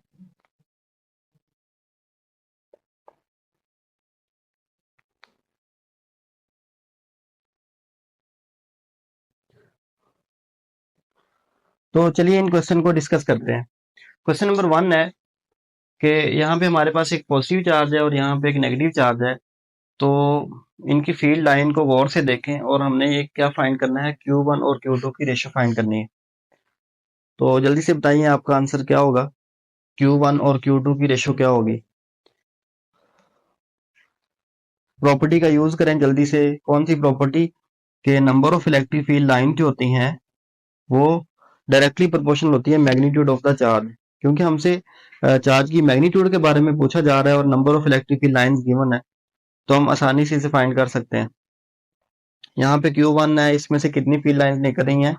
तो चलिए इन क्वेश्चन को डिस्कस करते हैं। क्वेश्चन नंबर 1 है कि यहाँ पे हमारे पास एक पॉजिटिव चार्ज है और यहाँ पे एक नेगेटिव चार्ज है। तो इनकी फील्ड लाइन को गौर से देखें और हमने ये क्या फाइंड करना है, Q1 और Q2 की रेशो फाइंड करनी है। तो जल्दी से बताइए आपका आंसर क्या होगा, Q1 और Q2 की रेशो क्या होगी। प्रॉपर्टी का यूज करें जल्दी से। कौन सी प्रॉपर्टी के number of electric field line जो होती हैं वो डायरेक्टली प्रोपोर्शनल होती है मैग्नीट्यूड ऑफ द चार्ज, क्योंकि हमसे चार्ज की मैग्नीट्यूड के बारे में पूछा जा रहा है और number of electric field lines given है, तो हम आसानी से इसे फाइंड कर सकते हैं। यहाँ पे Q1 है, इसमें से कितनी फील्ड लाइंस निकल रही हैं,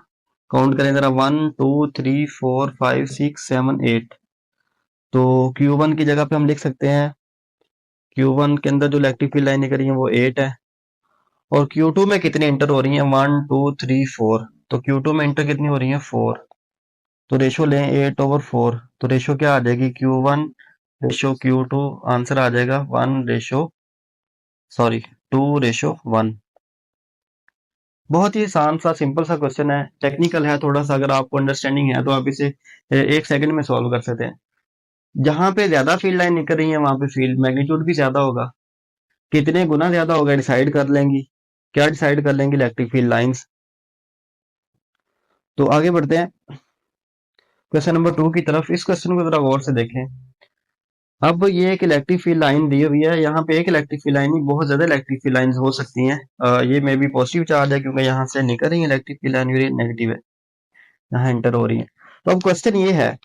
काउंट करें जरा 1 2 3 4 5 6 7 8। तो Q1 की जगह पे हम लिख सकते हैं Q1 के अंदर जो इलेक्ट्रिक फील्ड लाइन निकल रही है वो 8 है और Q2 में कितनी इंटर हो रही है 1 2 3 4। तो Q2 में इंटर कितनी हो रही है 4। तो रेशो लें 8/4, तो रेशो क्या आ जाएगी Q1 रेशो Q2, आंसर आ जाएगा 2/1। बहुत ही आसान सा सिंपल सा क्वेश्चन है, टेक्निकल है थोड़ा सा, अगर आपको अंडरस्टैंडिंग है तो आप इसे 1 सेकंड में सॉल्व कर सकते हैं। जहां पे ज्यादा फील्ड लाइन निकल रही है वहां पे फील्ड मैग्नीट्यूड भी ज्यादा होगा। कितने गुना ज्यादा होगा डिसाइड कर लेंगी। क्या डिसाइड कर लेंगे? Electric field lines. तो आगे बढ़ते हैं क्वेश्चन नंबर 2 की तरफ। इस क्वेश्चन को जरा गौर से देखें। अब ये एक इलेक्ट्रिक फील्ड लाइन दी हुई है, यहाँ पे एक इलेक्ट्रिक फील्ड लाइन नहीं, बहुत ज्यादा इलेक्ट्रिक फील्ड लाइंस हो सकती हैं। ये मे बी पॉजिटिव चार्ज है क्योंकि यहाँ से निकल रही है इलेक्ट्रिक फील्ड लाइन, ये नेगेटिव है, यहाँ एंटर हो रही है। तो अब क्वेश्चन ये है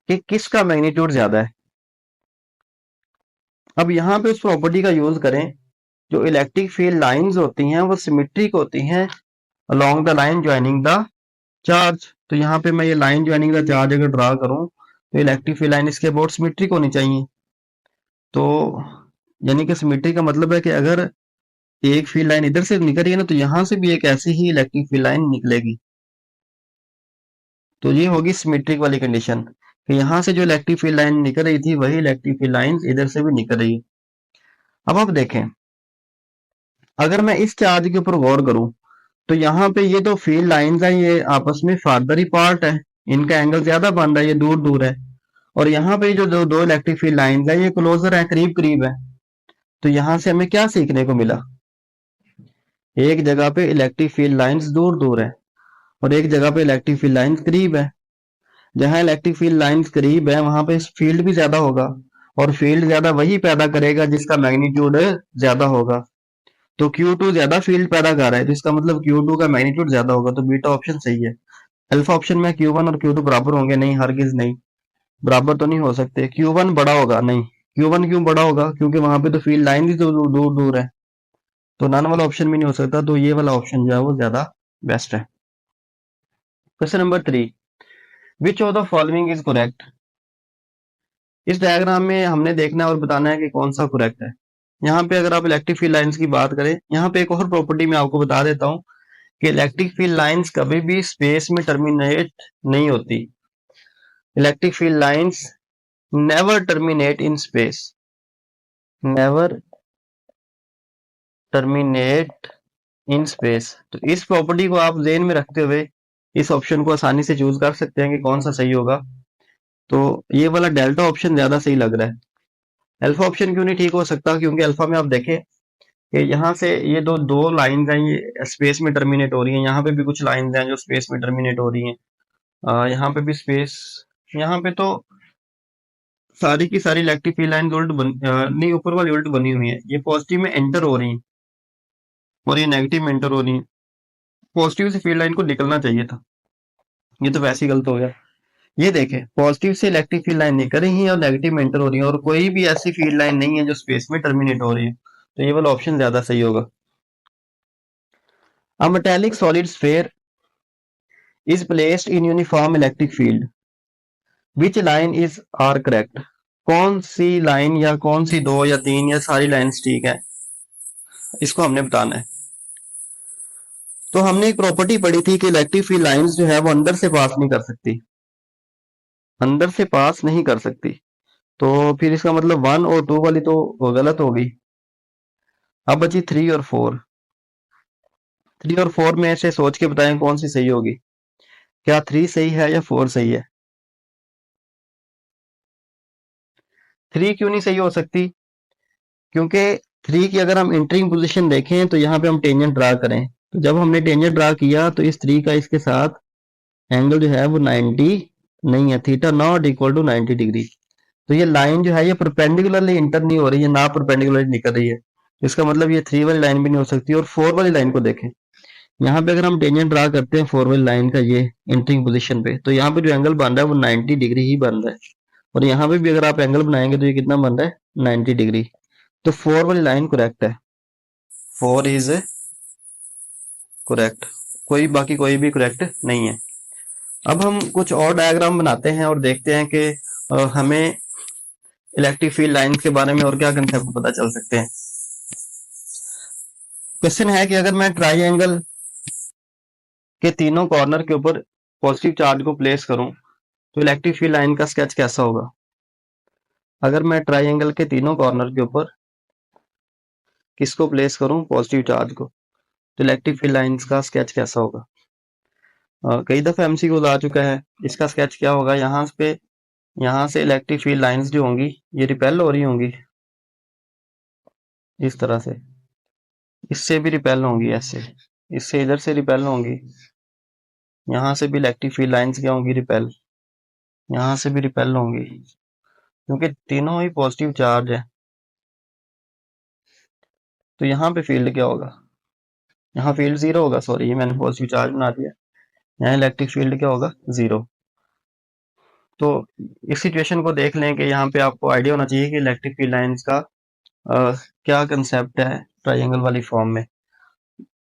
कि किसका मैग्नीट्यूड ज्यादा है। अब यहाँ पे उस प्रॉपर्टी का यूज करें, जो इलेक्ट्रिक फील्ड लाइंस होती हैं वो सिमेट्रिक होती हैं along the line joining the charge. तो यहाँ पे मैं ये लाइन ज्वाइनिंग द चार्ज अगर ड्रा करूं तो इलेक्ट्रिक फील्ड लाइन इसके अबाउट सिमेट्रिक होनी चाहिए। तो यानी कि सिमेट्रिक का मतलब है कि अगर एक फील्ड लाइन इधर से निकल रही है ना, तो यहां से भी एक ऐसी ही इलेक्ट्रिक फील्ड लाइन निकलेगी। तो ये होगी सिमेट्रिक वाली कंडीशन कि यहां से जो इलेक्ट्रिक फील्ड लाइन निकल रही थी वही इलेक्ट्रिक फील्ड लाइन इधर से भी निकल रही है। अब आप देखें, अगर मैं इस चार्ज के ऊपर गौर करूं तो यहाँ पे ये दो फील्ड लाइंस हैं, ये आपस में फार्दर ही पार्ट है, इनका एंगल ज्यादा बन रहा है, ये दूर दूर है। और यहाँ पे जो दो इलेक्ट्रिक फील्ड लाइंस है ये क्लोजर है, करीब करीब है। तो यहाँ से हमें क्या सीखने को मिला? एक जगह पे इलेक्ट्रिक फील्ड लाइंस दूर दूर है और एक जगह पे इलेक्ट्रिक फील्ड लाइंस करीब है। जहां इलेक्ट्रिक फील्ड लाइंस करीब है वहां पे फील्ड भी ज्यादा होगा, और फील्ड ज्यादा वही पैदा करेगा जिसका मैग्नीट्यूड ज्यादा होगा। तो Q2 ज्यादा फील्ड पैदा कर रहा है, तो इसका मतलब Q2 का मैग्नीट्यूड ज्यादा होगा, तो बीटा ऑप्शन सही है। अल्फा ऑप्शन में Q1 और Q2 बराबर होंगे? नहीं, हरगिज नहीं, बराबर तो नहीं हो सकते। Q1 बड़ा होगा? नहीं। Q1 क्यों बड़ा होगा? क्योंकि वहां पे तो फील्ड लाइन भी तो दूर दूर है, तो नन वाला ऑप्शन भी नहीं हो सकता। तो ये वाला ऑप्शन जो है वो ज्यादा बेस्ट है। Question number 3, which of the following is correct. इस डायग्राम में हमने देखना है और बताना है कि कौन सा करेक्ट है। यहाँ पे अगर आप इलेक्ट्रिक फील्ड लाइंस की बात करें, यहाँ पे एक और प्रॉपर्टी मैं आपको बता देता हूँ कि इलेक्ट्रिक फील्ड लाइंस कभी भी स्पेस में टर्मिनेट नहीं होती। Electric field lines never terminate in space, never terminate in space. तो इस प्रॉपर्टी को आप ध्यान में रखते हुए इस ऑप्शन को आसानी से चूज कर सकते हैं कि कौन सा सही होगा। तो ये वाला डेल्टा ऑप्शन ज्यादा सही लग रहा है। अल्फा ऑप्शन क्यों नहीं ठीक हो सकता? क्योंकि अल्फा में आप देखें कि यहाँ से ये दो दो लाइंस हैं, ये स्पेस में टर्मिनेट हो रही हैं। यहाँ पे भी कुछ लाइंस हैं जो स्पेस में टर्मिनेट हो रही हैं। यहाँ पे भी स्पेस, यहाँ पे तो सारी की सारी इलेक्ट्रिक फील्ड लाइन नहीं, ऊपर वाली उल्ट बनी हुई है। ये पॉजिटिव में एंटर हो रही है और ये नेगेटिव में एंटर हो रही है। पॉजिटिव से फील्ड लाइन को निकलना चाहिए था, ये तो वैसे ही गलत हो गया। ये देखें, पॉजिटिव से इलेक्ट्रिक फील्ड लाइन निकल रही है और नेगेटिव में एंटर हो रही है, और कोई भी ऐसी फील्ड लाइन नहीं है जो स्पेस में टर्मिनेट हो रही है। तो ये वाला ऑप्शन ज्यादा सही होगा। A metallic solid sphere is placed in uniform electric field. Which line is are correct? कौन सी लाइन या कौन सी दो या तीन या सारी लाइंस ठीक है, इसको हमने बताना है। तो हमने एक प्रॉपर्टी पढ़ी थी कि इलेक्ट्रिक फील्ड लाइंस जो है वो अंदर से पास नहीं कर सकती, अंदर से पास नहीं कर सकती। तो फिर इसका मतलब 1 और 2 वाली तो गलत हो गई। अब बची 3 और 4। 3 और 4 में से सोच के बताएं कौन सी सही होगी। क्या 3 सही है या 4 सही है? 3 क्यों नहीं सही हो सकती? क्योंकि 3 की अगर हम एंटरिंग पोजीशन देखें तो यहाँ पे हम टेंजेंट ड्रा करें, तो जब हमने टेंजेंट ड्रा किया तो इस 3 का इसके साथ एंगल जो है वो 90 नहीं है, थीटा नॉट इक्वल टू 90 डिग्री। तो ये लाइन जो है ये परपेंडिकुलरली इंटर नहीं हो रही है, ना परपेंडिकुलरली निकल रही है। इसका मतलब ये 3 वाली लाइन भी नहीं हो सकती। और 4 वाली लाइन को देखें, यहाँ पे अगर हम टेंजेंट ड्रा करते हैं 4 वाली लाइन का ये एंटरिंग पोजीशन पे, तो यहाँ पे जो एंगल बन रहा है वो 90 डिग्री ही बन रहा है। और यहाँ पे भी अगर आप एंगल बनाएंगे तो ये कितना बन रहा है? 90 डिग्री। तो 4 वाली लाइन करेक्ट है, 4 इज करेक्ट, कोई बाकी कोई भी करेक्ट नहीं है। अब हम कुछ और डायग्राम बनाते हैं और देखते हैं कि हमें इलेक्ट्रिक फील्ड लाइंस के बारे में और क्या कंसेप्ट पता चल सकते हैं। क्वेश्चन है कि अगर मैं ट्राइएंगल के तीनों कॉर्नर के ऊपर पॉजिटिव चार्ज को प्लेस करूं तो इलेक्ट्रिक फील्ड लाइन का स्केच कैसा होगा। अगर मैं ट्राइंगल के तीनों कॉर्नर के ऊपर किसको प्लेस करूं, पॉजिटिव चार्ज को, तो इलेक्ट्रिक फील्ड लाइंस का स्केच कैसा होगा। कई दफा एमसीक्यू आ चुका है। इसका स्केच क्या होगा, यहाँ से इलेक्ट्रिक फील्ड लाइंस जो होंगी ये रिपेल हो रही होंगी इस तरह से, इससे भी रिपेल होंगी ऐसे, इससे इधर से रिपेल होंगी, यहाँ से भी इलेक्ट्रिक फील्ड लाइंस क्या होंगी, रिपेल, यहाँ से भी रिपेल होंगी, क्योंकि तीनों ही पॉजिटिव चार्ज है। तो यहाँ पे फील्ड क्या होगा, यहाँ फील्ड जीरो होगा, सॉरी ये मैंने पॉजिटिव चार्ज बना दिया, यहाँ इलेक्ट्रिक फील्ड क्या होगा, जीरो। तो इस सिचुएशन को देख लें कि यहाँ पे आपको आइडिया होना चाहिए कि इलेक्ट्रिक फील्ड लाइंस का क्या कंसेप्ट है ट्राइंगल वाली फॉर्म में।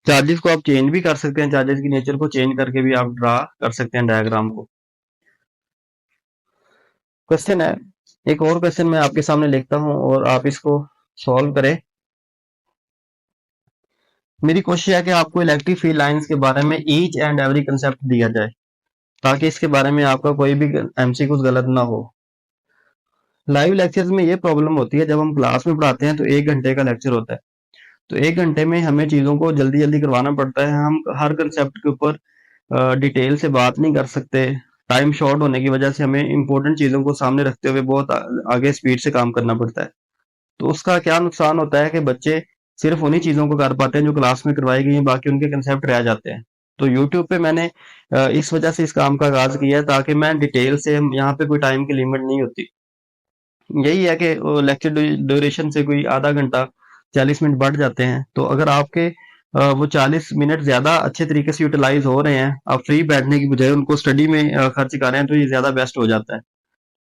चार्जेस को आप चेंज भी कर सकते हैं, चार्जेस की नेचर को चेंज करके भी आप ड्रा कर सकते हैं डायग्राम को। क्वेश्चन है, एक और क्वेश्चन मैं आपके सामने लिखता हूं और आप इसको सॉल्व करें। मेरी कोशिश है कि आपको इलेक्ट्रिक फील्ड लाइंस के बारे में ईच एंड एवरी कंसेप्ट दिया जाए, ताकि इसके बारे में आपका कोई भी एमसीक्यू गलत ना हो। लाइव लेक्चर्स में ये प्रॉब्लम होती है, जब हम क्लास में पढ़ाते हैं तो 1 घंटे का लेक्चर होता है, तो 1 घंटे में हमें चीज़ों को जल्दी जल्दी करवाना पड़ता है। हम हर कंसेप्ट के ऊपर डिटेल से बात नहीं कर सकते, टाइम शॉर्ट होने की वजह से हमें इंपॉर्टेंट चीज़ों को सामने रखते हुए बहुत आगे स्पीड से काम करना पड़ता है। तो उसका क्या नुकसान होता है कि बच्चे सिर्फ उन्हीं चीज़ों को कर पाते हैं जो क्लास में करवाई गई हैं, बाकी उनके कंसेप्ट रह जाते हैं। तो यूट्यूब पे मैंने इस वजह से इस काम का आगाज किया है, ताकि मैं डिटेल से, यहाँ पे कोई टाइम की लिमिट नहीं होती। यही है कि लेक्चर ड्यूरेशन से कोई आधा घंटा 40 मिनट बढ़ जाते हैं, तो अगर आपके वो 40 मिनट ज्यादा अच्छे तरीके से यूटिलाइज हो रहे हैं, आप फ्री बैठने की बजाय उनको स्टडी में खर्च कर रहे हैं, तो ये ज्यादा बेस्ट हो जाता है।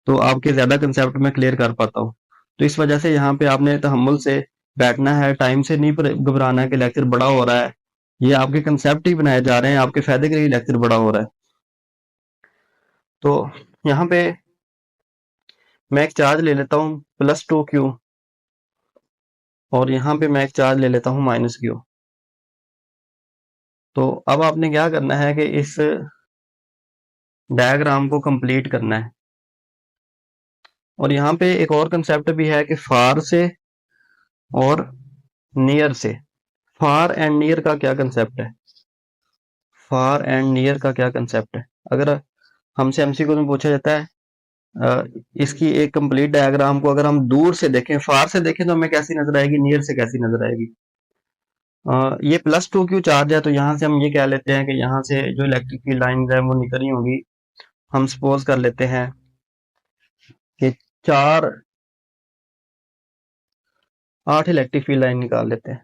तो आपके ज्यादा कंसेप्ट में क्लियर कर पाता हूँ। तो इस वजह से यहाँ पे आपने तहम्मुल से बैठना है, टाइम से नहीं घबराना है कि लेक्चर बड़ा हो रहा है। ये आपके कंसेप्ट ही बनाए जा रहे हैं, आपके फायदे के लिए लेक्चर बड़ा हो रहा है। तो यहाँ पे मैं एक चार्ज ले लेता हूँ +2Q, और यहाँ पे मैं एक चार्ज ले लेता हूँ -Q। तो अब आपने क्या करना है कि इस डायग्राम को कंप्लीट करना है। और यहाँ पे एक और कंसेप्ट भी है कि फार से और नियर से। फार एंड नियर का क्या कंसेप्ट है, फार एंड नियर का क्या कंसेप्ट है। अगर हमसे एमसीक्यू में पूछा जाता है इसकी एक कंप्लीट डायग्राम को अगर हम दूर से देखें, फार से देखें तो हमें कैसी नजर आएगी, नियर से कैसी नजर आएगी। ये +2Q चार्ज है, तो यहाँ से हम ये कह लेते हैं कि यहाँ से जो इलेक्ट्रिक फील्ड लाइन है वो निकली होंगी। हम सपोज कर लेते हैं कि 8 इलेक्ट्रिक फील्ड लाइन निकाल लेते हैं,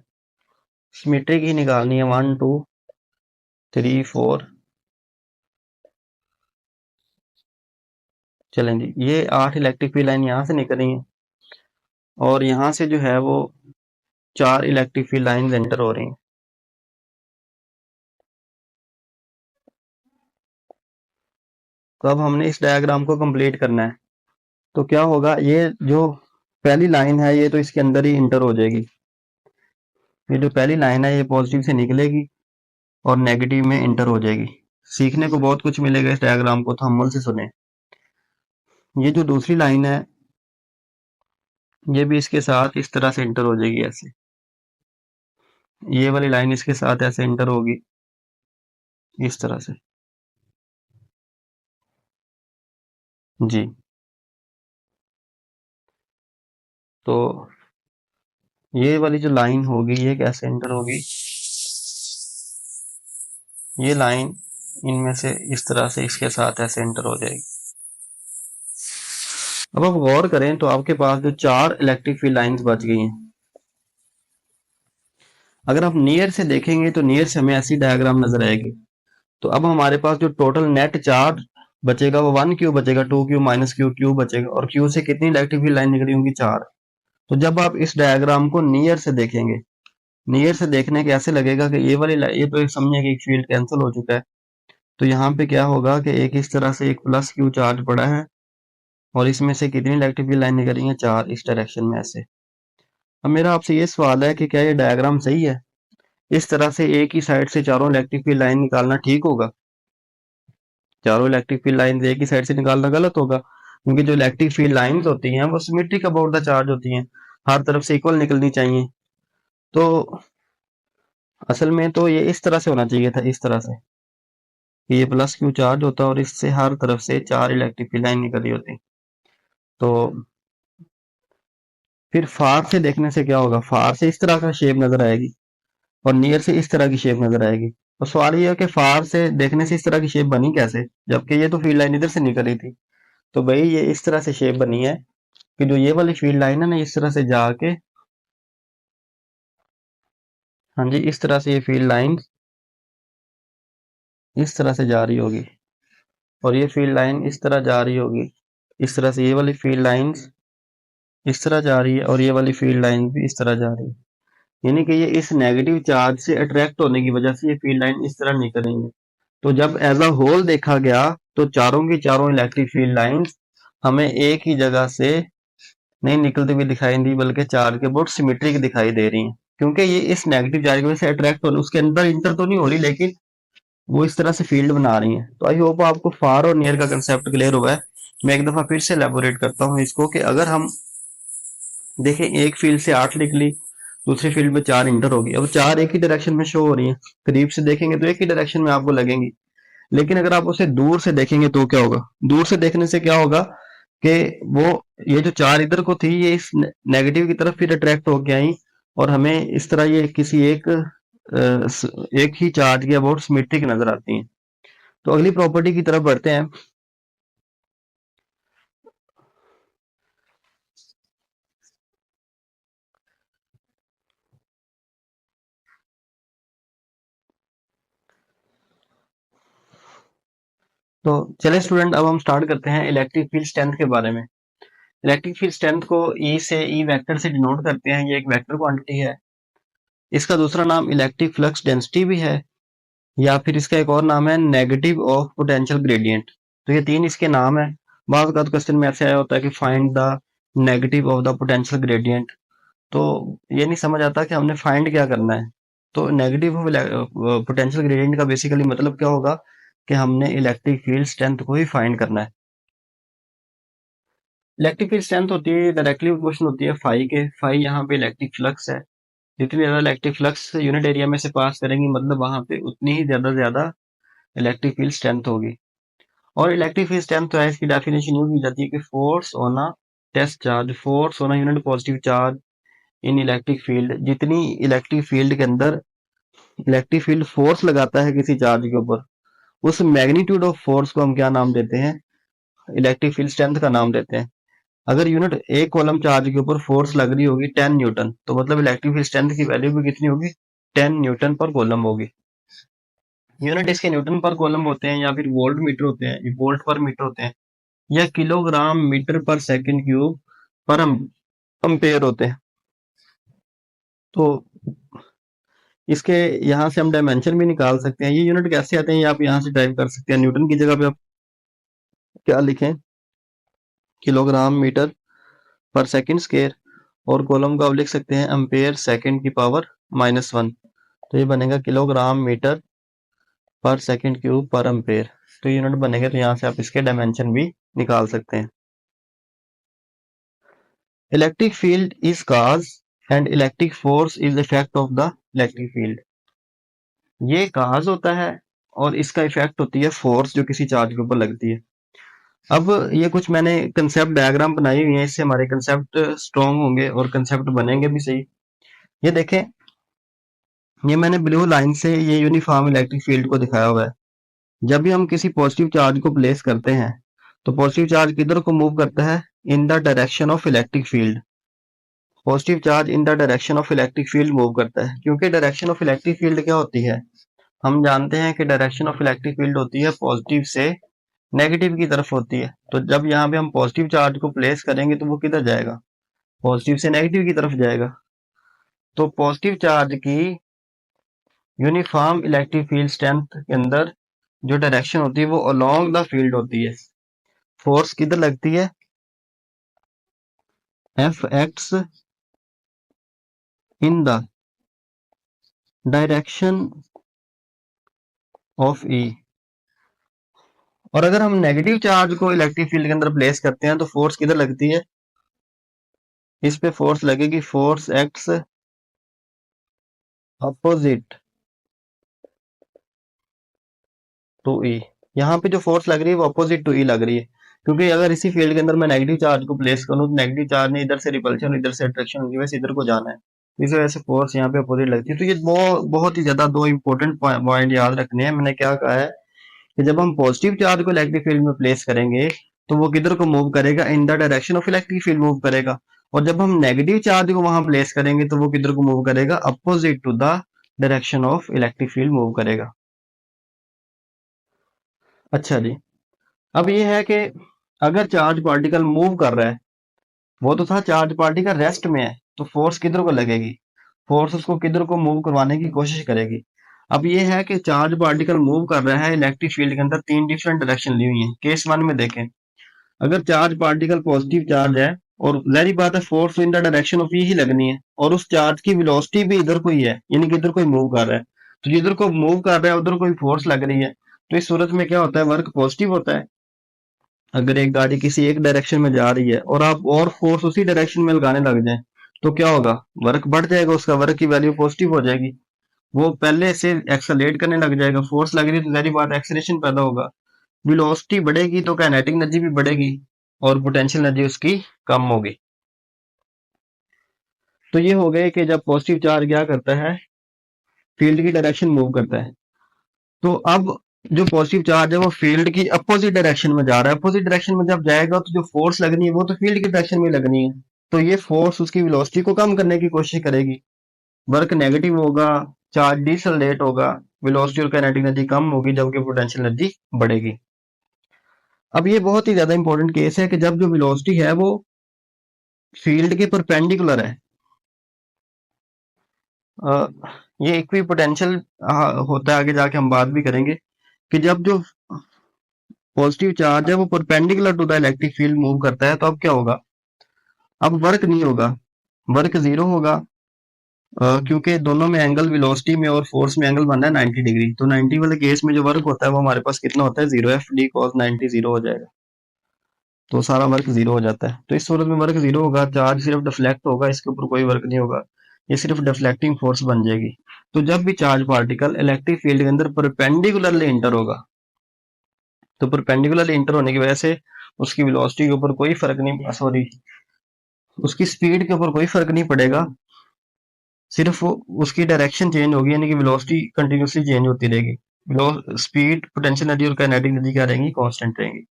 सिमेट्रिक ही निकालनी है, 1 2 3 4। चलें जी, ये 8 इलेक्ट्रिक फील्ड लाइन यहाँ से निकल रही है, और यहाँ से जो है वो 4 इलेक्ट्रिक फील्ड लाइन एंटर हो रही हैं। तो अब हमने इस डायग्राम को कंप्लीट करना है। तो क्या होगा, ये जो पहली लाइन है ये तो इसके अंदर ही इंटर हो जाएगी। ये जो पहली लाइन है ये पॉजिटिव से निकलेगी और नेगेटिव में इंटर हो जाएगी। सीखने को बहुत कुछ मिलेगा इस डायग्राम को, तहम्मुल से सुने। ये जो दूसरी लाइन है ये भी इसके साथ इस तरह से इंटर हो जाएगी ऐसे, ये वाली लाइन इसके साथ ऐसे इंटर होगी इस तरह से जी। तो ये वाली जो लाइन होगी ये कैसे इंटर होगी, ये लाइन इनमें से इस तरह से इसके साथ ऐसे इंटर हो जाएगी। अब आप गौर करें तो आपके पास जो 4 इलेक्ट्रिक फील्ड लाइंस बच गई हैं। अगर आप नियर से देखेंगे तो नियर से हमें ऐसी डायग्राम नजर आएगी। तो अब हमारे पास जो टोटल नेट चार्ज बचेगा वो 1Q बचेगा, 2Q -Q, Q बचेगा, और Q से कितनी इलेक्ट्रिक फील्ड लाइन निकली होंगी, 4। तो जब आप इस डायग्राम को नियर से देखेंगे, नियर से देखने के ऐसे लगेगा कि ये वाली ये तो एक समझे कि एक फील्ड कैंसिल हो चुका है। तो यहाँ पे क्या होगा कि एक इस तरह से एक +Q चार्ज पड़ा है, और इसमें से कितनी इलेक्ट्रिक फील्ड लाइन निकल रही है, 4 इस डायरेक्शन में ऐसे। अब मेरा आपसे ये सवाल है कि क्या ये डायग्राम सही है, इस तरह से एक ही साइड से चारों इलेक्ट्रिक फील्ड लाइन निकालना ठीक होगा। चारों इलेक्ट्रिक फील्ड लाइंस एक ही साइड से निकालना गलत होगा, क्योंकि जो इलेक्ट्रिक फील्ड लाइंस होती हैं वो सिमेट्रिक अबाउट द चार्ज होती हैं, हर तरफ से इक्वल निकलनी चाहिए। तो असल में तो ये इस तरह से होना चाहिए था, इस तरह से कि ये प्लस क्यू चार्ज होता और इससे हर तरफ से 4 इलेक्ट्रिक फील्ड लाइन निकली होती। तो फिर फार से देखने से क्या होगा, फार से इस तरह का शेप नजर आएगी और नियर से इस तरह की शेप नजर आएगी। तो सवाल ये है कि फार से देखने से इस तरह की शेप बनी कैसे, जबकि ये तो फील्ड लाइन इधर से निकल रही थी। तो भाई ये इस तरह से शेप बनी है कि जो ये वाली फील्ड लाइन है ना, इस तरह से जाके, हाँ जी, इस तरह से ये फील्ड लाइन इस तरह से जा रही होगी और ये फील्ड लाइन इस तरह जा रही होगी, इस तरह से ये वाली फील्ड लाइंस इस तरह जा रही है और ये वाली फील्ड लाइन भी इस तरह जा रही है। यानी कि ये इस नेगेटिव चार्ज से अट्रैक्ट होने की वजह से ये फील्ड लाइन इस तरह निकल रही है। तो जब एज अ होल देखा गया तो चारों की चारों इलेक्ट्रिक फील्ड लाइंस हमें एक ही जगह से नहीं निकलती हुई दिखाई दी, बल्कि चार्ज के बहुत सिमेट्रिक दिखाई दे रही हैं, क्योंकि ये इस नेगेटिव चार्ज की वजह से अट्रैक्ट हो रही, उसके अंदर इंटर तो नहीं हो रही, लेकिन वो इस तरह से फील्ड बना रही हैं। तो आई होप आपको फार और नियर का कंसेप्ट क्लियर हुआ है। मैं एक दफा फिर से एलेबोरेट करता हूँ इसको, कि अगर हम देखें एक फील्ड से 8 निकली, दूसरी फील्ड में 4 इंटर होगी, अब 4 एक ही डायरेक्शन में शो हो रही है, करीब से देखेंगे तो एक ही डायरेक्शन में आपको लगेंगी। लेकिन अगर आप उसे दूर से देखेंगे तो क्या होगा, दूर से देखने से क्या होगा कि वो ये जो 4 इधर को थी ये इस नेगेटिव की तरफ फिर अट्रैक्ट होके आई और हमें इस तरह ये किसी एक ही चार्ज के अबाउट सिमेट्रिक नजर आती हैं। तो अगली प्रॉपर्टी की तरफ बढ़ते हैं। तो चले स्टूडेंट, अब हम स्टार्ट करते हैं इलेक्ट्रिक फील्ड स्ट्रेंथ के बारे में। इलेक्ट्रिक फील्ड स्ट्रेंथ को ई से ई वेक्टर से डिनोट करते हैं, ये एक वेक्टर क्वांटिटी है। इसका दूसरा नाम इलेक्ट्रिक फ्लक्स डेंसिटी भी है, या फिर इसका एक और नाम है नेगेटिव ऑफ पोटेंशियल ग्रेडियंट। तो ये 3 इसके नाम है। बाज़ का क्वेश्चन में ऐसे आया होता है कि find the negative of the potential gradient, तो ये नहीं समझ आता कि हमने फाइंड क्या करना है। तो नेगेटिव ऑफ पोटेंशियल ग्रेडियंट का बेसिकली मतलब क्या होगा कि हमने इलेक्ट्रिक फील्ड स्ट्रेंथ को ही फाइंड करना है। इलेक्ट्रिक फील्ड स्ट्रेंथ होती है डायरेक्टली प्रोपोर्शनल होती है फाई के। फाई यहाँ पे इलेक्ट्रिक फ्लक्स है, जितनी ज्यादा इलेक्ट्रिक फ्लक्स यूनिट एरिया में से पास करेंगी, मतलब वहां पे उतनी ही ज्यादा इलेक्ट्रिक फील्ड स्ट्रेंथ होगी। और इलेक्ट्रिक फील्ड स्ट्रेंथ तो है, इसकी डेफिनेशन यूज की जाती है कि force on a test charge, force on a unit positive charge in electric field. जितनी इलेक्ट्रिक फील्ड के अंदर इलेक्ट्रिक फील्ड फोर्स लगाता है किसी चार्ज के ऊपर, उस मैग्नीट्यूड ऑफ फोर्स को हम क्या नाम देते हैं, इलेक्ट्रिक फील्ड स्ट्रेंथ का नाम देते हैं। अगर यूनिट एक कॉलम चार्ज के ऊपर फोर्स लग रही होगी 10 न्यूटन, तो मतलब इलेक्ट्रिक फील्ड स्ट्रेंथ की वैल्यू भी कितनी होगी, 10 न्यूटन पर कॉलम होगी। यूनिट इसके न्यूटन पर कॉलम होते हैं, या फिर वोल्ट मीटर होते हैं, वोल्ट पर मीटर होते हैं, या किलोग्राम मीटर पर सेकंड क्यूब पर अम्पेयर होते हैं। तो इसके यहाँ से हम डायमेंशन भी निकाल सकते हैं। ये यूनिट कैसे आते हैं ये आप यहाँ से टाइप कर सकते हैं। न्यूटन की जगह पे आप क्या लिखें, किलोग्राम मीटर पर सेकंड स्क्वायर, और कॉलम का आप लिख सकते हैं एम्पेयर सेकंड की पावर -1। तो ये बनेगा किलोग्राम मीटर पर सेकंड क्यूब पर एम्पेयर। तो यूनिट बनेगा, तो यहाँ से आप इसके डायमेंशन भी निकाल सकते हैं। Electric field is cause and electric force is effect of the electric field. ये काज होता है और इसका इफेक्ट होती है फोर्स जो किसी चार्ज के ऊपर लगती है। अब ये कुछ मैंने कंसेप्ट डायग्राम बनाई हुई है, इससे हमारे कंसेप्ट स्ट्रॉन्ग होंगे और कंसेप्ट बनेंगे भी सही। ये देखें, ये मैंने ब्लू लाइन से ये यूनिफॉर्म इलेक्ट्रिक फील्ड को दिखाया हुआ है। जब भी हम किसी पॉजिटिव चार्ज को प्लेस करते हैं तो पॉजिटिव चार्ज किधर को मूव करता है, इन the direction of electric field. Positive charge in the direction of electric field move करता है, क्योंकि डायरेक्शन ऑफ इलेक्ट्रिक फील्ड क्या होती है, हम जानते हैं कि डायरेक्शन ऑफ इलेक्ट्रिक फील्ड होती है पॉजिटिव से नेगेटिव की तरफ होती है। तो जब यहाँ पे हम पॉजिटिव चार्ज को प्लेस करेंगे तो वो किधर जाएगा, पॉजिटिव से नेगेटिव की तरफ जाएगा। तो पॉजिटिव चार्ज की यूनिफॉर्म इलेक्ट्रिक फील्ड स्ट्रेंथ के अंदर जो डायरेक्शन होती है वो अलोंग द फील्ड होती है। फोर्स किधर लगती है, F acts in the direction of E, और अगर हम नेगेटिव चार्ज को इलेक्ट्रिक फील्ड के अंदर प्लेस करते हैं तो फोर्स किधर लगती है, इस पे फोर्स लगेगी, फोर्स एक्ट्स अपोजिट टू ई। यहाँ पे जो फोर्स लग रही है वो अपोजिट टू ई लग रही है, क्योंकि अगर इसी फील्ड के अंदर मैं नेगेटिव चार्ज को प्लेस करूँ तो नेगेटिव चार्ज ने इधर से रिपल्शन, इधर से अट्रैक्शन की वजह से इधर को जाना है, इस वजह से फोर्स यहाँ पे अपोजिट लगती है। तो ये बहुत ही ज्यादा दो इंपॉर्टेंट पॉइंट याद रखने हैं। मैंने क्या कहा है कि जब हम पॉजिटिव चार्ज को इलेक्ट्रिक फील्ड में प्लेस करेंगे तो वो किधर को मूव करेगा, इन the direction of electric field move करेगा। और जब हम नेगेटिव चार्ज को वहां प्लेस करेंगे तो वो किधर को मूव करेगा, opposite to the direction of electric field move करेगा। अच्छा जी, अब ये है कि अगर चार्ज पार्टिकल मूव कर रहा है, वो तो था चार्ज पार्टिकल रेस्ट में है, तो फोर्स किधर को लगेगी, फोर्स उसको किधर को मूव करवाने की कोशिश करेगी। अब ये है कि चार्ज पार्टिकल मूव कर रहा है इलेक्ट्रिक फील्ड के अंदर, तीन डिफरेंट डायरेक्शन ली हुई है। केस वन में देखें, अगर चार्ज पार्टिकल पॉजिटिव चार्ज है और जाहिर बात है force in the direction of E ही लगनी है, और उस चार्ज की वेलोसिटी भी इधर को ही है, यानी कि इधर कोई मूव कर रहा है, तो जिधर को मूव कर रहा है उधर कोई फोर्स लग रही है, तो इस सूरत में क्या होता है, वर्क पॉजिटिव होता है। अगर एक गाड़ी किसी एक डायरेक्शन में जा रही है और आप और फोर्स उसी डायरेक्शन में लगाने लग जाए तो क्या होगा, वर्क बढ़ जाएगा, उसका वर्क की वैल्यू पॉजिटिव हो जाएगी, वो पहले से एक्सेलरेट करने लग जाएगा, फोर्स लग रही है तो जाहिर बात एक्सेलरेशन पैदा होगा, वेलोसिटी बढ़ेगी तो काइनेटिक एनर्जी भी बढ़ेगी और पोटेंशियल एनर्जी उसकी कम होगी। तो ये हो गए कि जब पॉजिटिव चार्ज क्या करता है, फील्ड की डायरेक्शन मूव करता है। तो अब जो पॉजिटिव चार्ज है वो फील्ड की अपोजिट डायरेक्शन में जा रहा है, अपोजिट डायरेक्शन में जब जाएगा तो जो फोर्स लगनी है वो तो फील्ड की डायरेक्शन में लगनी है, तो ये फोर्स उसकी वेलोसिटी को कम करने की कोशिश करेगी, वर्क नेगेटिव होगा, चार्ज डिसलेट होगा, वेलोसिटी और काइनेटिक एनर्जी कम होगी, जबकि पोटेंशियल एनर्जी बढ़ेगी। अब ये बहुत ही ज्यादा इंपॉर्टेंट केस है कि जब जो वेलोसिटी है वो फील्ड के परपेंडिकुलर है, अ, ये इक्वी पोटेंशियल होता है, आगे जाके हम बात भी करेंगे कि जब जो पॉजिटिव चार्ज है वो perpendicular to the electric field move करता है तो अब क्या होगा, अब वर्क नहीं होगा, वर्क जीरो होगा, क्योंकि दोनों में एंगल, वेलोसिटी में और फोर्स में एंगल बन रहा है 90 डिग्री, तो 90 वाले केस में जो वर्क होता है वो हमारे पास कितना होता है, zero, F D cos 90 zero हो जाएगा, तो सारा वर्क जीरो हो जाता है। तो इस सूरत में वर्क जीरो होगा, चार्ज सिर्फ डिफ्लेक्ट होगा, इसके ऊपर कोई वर्क नहीं होगा, ये सिर्फ डिफ्लेक्टिंग फोर्स बन जाएगी। तो जब भी चार्ज पार्टिकल इलेक्ट्रिक फील्ड के अंदर परपेंडिकुलरली इंटर होगा, तो परपेंडिकुलरली इंटर होने की वजह से उसकी वेलोसिटी के ऊपर कोई फर्क नहीं, सॉरी, उसकी स्पीड के ऊपर कोई फर्क नहीं पड़ेगा, सिर्फ उसकी डायरेक्शन चेंज होगी, यानी कि वेलोसिटी कंटिन्यूसली चेंज होती रहेगी, स्पीड, पोटेंशियल एनर्जी और काइनेटिक एनर्जी क्या रहेंगी, कांस्टेंट रहेंगी।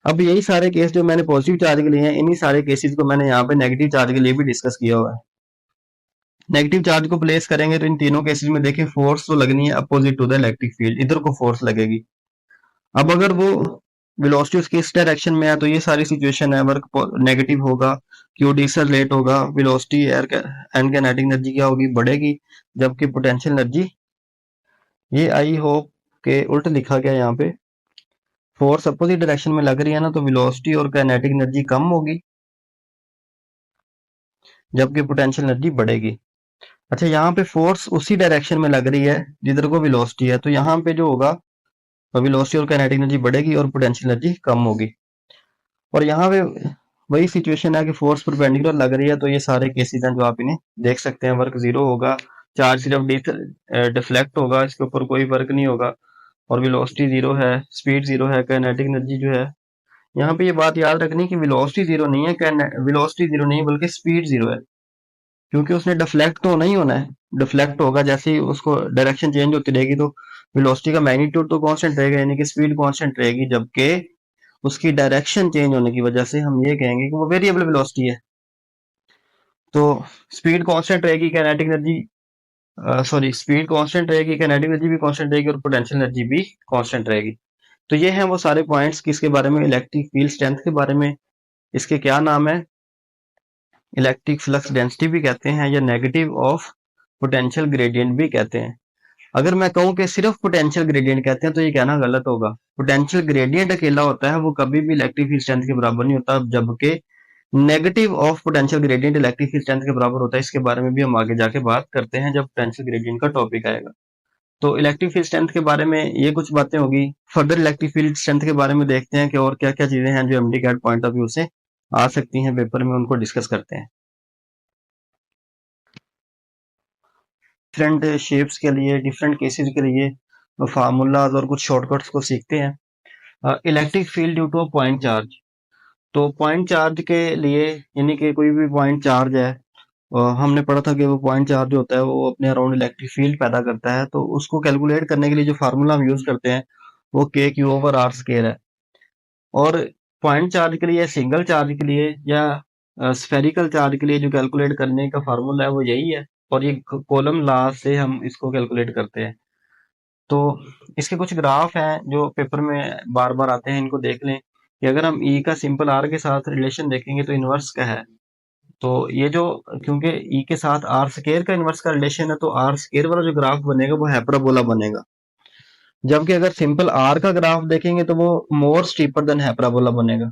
अब यही सारे केस जो मैंने पॉजिटिव चार्ज के लिए हैं, इन्हीं सारे केसेस को मैंने यहाँ पे नेगेटिव चार्ज के लिए भी डिस्कस किया हुआ है। नेगेटिव चार्ज को प्लेस करेंगे तो इन तीनों केसेस में देखें फोर्स तो लगनी है opposite to the electric field, इधर को फोर्स लगेगी। अब अगर वो वेलोसिटी उसकी इस डायरेक्शन में है तो ये सारी सिचुएशन है, वर्क नेगेटिव होगा, क्यू डिसलेट होगा, velocity air and kinetic energy क्या होगी, बढ़ेगी, जबकि पोटेंशियल एनर्जी, ये आई होप के उल्ट लिखा गया यहाँ पे, फोर्स अपोजिट डायरेक्शन में लग रही है ना तो वेलोसिटी और काइनेटिक एनर्जी कम होगी, जबकि पोटेंशियल एनर्जी बढ़ेगी। अच्छा, यहाँ पे फोर्स उसी डायरेक्शन में लग रही है जिधर को वेलोसिटी है, तो यहाँ पे जो होगा वेलोसिटी और काइनेटिक एनर्जी बढ़ेगी और पोटेंशियल एनर्जी कम होगी। और यहाँ पे वही सिचुएशन है कि फोर्स परपेंडिकुलर लग रही है, तो ये सारे केसेस हैं जो आप इन्हें देख सकते हैं, वर्क जीरो होगा, चार्ज सिर्फ डिफ्लेक्ट होगा, इसके ऊपर कोई वर्क नहीं होगा, और वेलोसिटी जीरो है, स्पीड जीरो है, काइनेटिक एनर्जी जो है, यहाँ पे ये बात याद रखनी कि वेलोसिटी जीरो नहीं है, वेलोसिटी जीरो नहीं है बल्कि स्पीड जीरो है, क्योंकि उसने डिफ्लेक्ट तो नहीं होना है, डिफ्लेक्ट होगा जैसे ही उसको डायरेक्शन चेंज होती रहेगी तो वेलोसिटी का मैग्नीट्यूड तो कांस्टेंट रहेगा, यानी कि स्पीड कांस्टेंट रहेगी, जबकि उसकी डायरेक्शन चेंज होने की वजह से हम ये कहेंगे कि वो वेरिएबल वेलोसिटी है। तो स्पीड कांस्टेंट रहेगी, kinetic energy, sorry, speed constant रहेगी, काइनेटिक एनर्जी भी कांस्टेंट रहेगी और पोटेंशियल एनर्जी भी कांस्टेंट रहेगी। तो ये हैं वो सारे पॉइंट्स किसके बारे में, इलेक्ट्रिक फील्ड स्ट्रेंथ के बारे में। इसके क्या नाम है, इलेक्ट्रिक फ्लक्स डेंसिटी भी कहते हैं या नेगेटिव ऑफ पोटेंशियल ग्रेडियंट भी कहते हैं। अगर मैं कहूं कि सिर्फ पोटेंशियल ग्रेडियंट कहते हैं तो ये कहना गलत होगा, पोटेंशियल ग्रेडियंट अकेला होता है, वो कभी भी इलेक्ट्रिक फील्ड स्ट्रेंथ के बराबर नहीं होता, जबकि negative of potential gradient electric field strength के बराबर होता है। इसके बारे में भी हम आगे जाके बात करते हैं जब पोटेंशियल ग्रेडियंट का टॉपिक आएगा। तो इलेक्ट्रिक फील्ड स्ट्रेंथ के बारे में ये कुछ बातें होगी। फर्दर इलेक्ट्रिक फील्ड स्ट्रेंथ के बारे में देखते हैं कि और क्या क्या चीजें हैं जो MD CAT point of view से आ सकती हैं पेपर में, उनको डिस्कस करते हैं। डिफरेंट शेप्स के लिए, डिफरेंट केसेस के लिए फार्मूलाज और कुछ शॉर्टकट्स को सीखते हैं। Electric field due two point charge. तो पॉइंट चार्ज के लिए, यानी कि कोई भी पॉइंट चार्ज है, हमने पढ़ा था कि वो पॉइंट चार्ज जो होता है वो अपने अराउंड इलेक्ट्रिक फील्ड पैदा करता है। तो उसको कैलकुलेट करने के लिए जो फार्मूला हम यूज करते हैं वो के क्यू ओवर आर स्क्वायर है। और पॉइंट चार्ज के लिए, सिंगल चार्ज के लिए या स्फेरिकल चार्ज के लिए जो कैलकुलेट करने का फार्मूला है वो यही है, और ये कॉलम लॉ से हम इसको कैलकुलेट करते हैं। तो इसके कुछ ग्राफ हैं जो पेपर में बार बार आते हैं, इनको देख लें कि अगर हम ई का सिंपल आर के साथ रिलेशन देखेंगे तो इनवर्स का है। तो ये जो, क्योंकि ई के साथ आर स्केयर का इनवर्स का रिलेशन है, तो आर स्केयर वाला जो ग्राफ बनेगा वो हैपराबोला बनेगा। जबकि अगर सिंपल आर का ग्राफ देखेंगे तो वो मोर स्टीपर देन हैपराबोला बनेगा।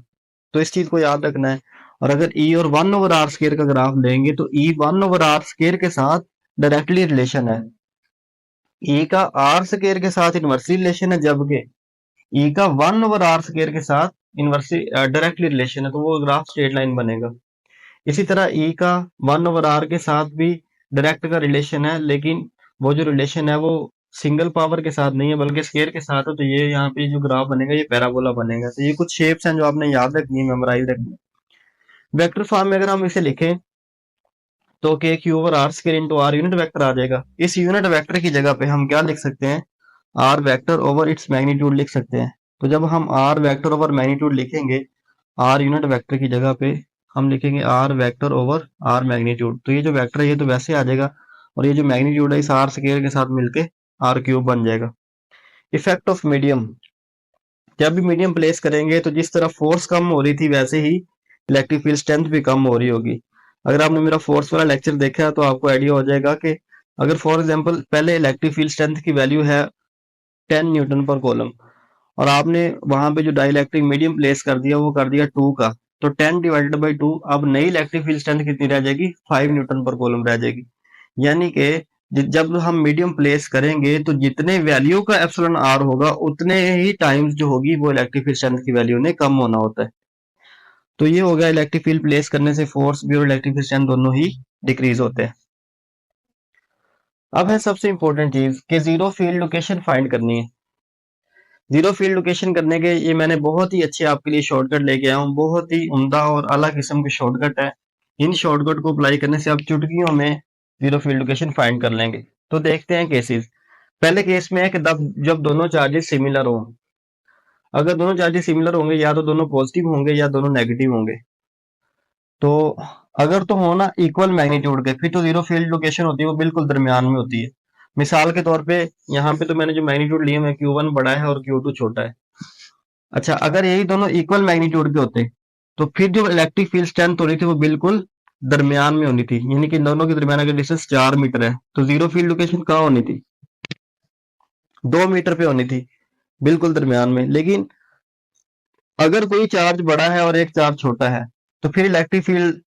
तो इस चीज को याद रखना है। और अगर ई और 1/r स्केयर का ग्राफ लेंगे तो ई 1/r स्केयर के साथ डायरेक्टली रिलेशन है। ई का आर स्केयर के साथ इनवर्सली रिलेशन है, जबकि ई का 1/r स्केयर के साथ इनवर्सली डायरेक्टली रिलेशन है, तो वो ग्राफ स्ट्रेट लाइन बनेगा। इसी तरह ई का 1/r के साथ भी डायरेक्ट का रिलेशन है, लेकिन वो जो रिलेशन है वो सिंगल पावर के साथ नहीं है बल्कि स्केयर के साथ है। तो ये यहाँ पे जो ग्राफ बनेगा ये पैराबोला बनेगा। तो ये कुछ शेप्स हैं जो आपने याद रखनी है, मेमोराइज रखनी है। वेक्टर फॉर्म में अगर हम इसे लिखें तो के q over r square into are unit vector आ जाएगा। इस यूनिट वेक्टर की जगह पे हम क्या लिख सकते हैं, R vector over its magnitude लिख सकते हैं। तो जब हम आर वेक्टर ओवर मैग्नीट्यूड लिखेंगे, आर यूनिट वेक्टर की जगह पे हम लिखेंगे R vector over R magnitude. तो ये जो वेक्टर है ये तो वैसे आ जाएगा, और ये जो मैग्नीट्यूड है इस आर स्क्वायर के साथ मिलके आर क्यूब बन जाएगा। Effect of medium. जब भी मीडियम प्लेस करेंगे तो जिस तरह फोर्स कम हो रही थी वैसे ही इलेक्ट्रिक फील्ड स्ट्रेंथ भी कम हो रही होगी। अगर आपने मेरा फोर्स वाला लेक्चर देखा है तो आपको आइडिया हो जाएगा कि अगर फॉर एग्जांपल पहले इलेक्ट्रिक फील्ड स्ट्रेंथ की वैल्यू है 10 न्यूटन पर कॉलम, और आपने वहां पे जो डाइलेक्ट्रिक मीडियम प्लेस कर दिया वो कर दिया 2 का, तो 10 डिवाइडेड बाई 2, अब नई इलेक्ट्रिक फील्ड स्ट्रेंथ कितनी रह जाएगी, 5 न्यूटन पर कॉलम रह जाएगी। यानी कि जब हम मीडियम प्लेस करेंगे तो जितने वैल्यू का एप्सिलॉन आर होगा उतने ही टाइम्स जो होगी वो इलेक्ट्रिक फील्ड स्ट्रेंथ की वैल्यू ने कम होना होता है। तो ये हो गया इलेक्ट्रिक फील्ड प्लेस करने से फोर्स भी और इलेक्ट्रिक फील्ड स्ट्रेंथ दोनों ही डिक्रीज होते हैं। अब है सबसे इंपॉर्टेंट चीज कि जीरो फील्ड लोकेशन फाइंड करनी है। जीरो फील्ड लोकेशन करने के ये मैंने बहुत ही अच्छे आपके लिए शॉर्टकट लेके आया हूँ, बहुत ही उम्दा और अलग किस्म के शॉर्टकट है। इन शॉर्टकट को अप्लाई करने से आप चुटकियों में जीरो फील्ड लोकेशन फाइंड कर लेंगे। तो देखते हैं केसेस। पहले केस में है कि जब दोनों चार्जेस सिमिलर हों। अगर दोनों चार्जेस सिमिलर होंगे या तो दोनों पॉजिटिव होंगे या दोनों नेगेटिव होंगे। तो अगर तो हो ना इक्वल मैग्नीट्यूड के, फिर तो जीरो फील्ड लोकेशन होती है वो बिल्कुल दरमियान में होती है। मिसाल के तौर पे यहाँ पे तो मैंने जो मैग्नीट्यूड लिए हैं Q1 बड़ा है और Q2 छोटा है। अच्छा, अगर यही दोनों इक्वल मैग्नीट्यूड के होते तो फिर जो इलेक्ट्रिक फील्ड स्ट्रेंथ हो रही थी वो बिल्कुल दरमियान में होनी थी, यानी कि दोनों के दरमियान अगर डिस्टेंस 4 मीटर है तो जीरो फील्ड लोकेशन कहाँ होनी थी, 2 मीटर पे होनी थी, बिल्कुल दरमियान में। लेकिन अगर कोई चार्ज बड़ा है और एक चार्ज छोटा है तो फिर इलेक्ट्रिक फील्ड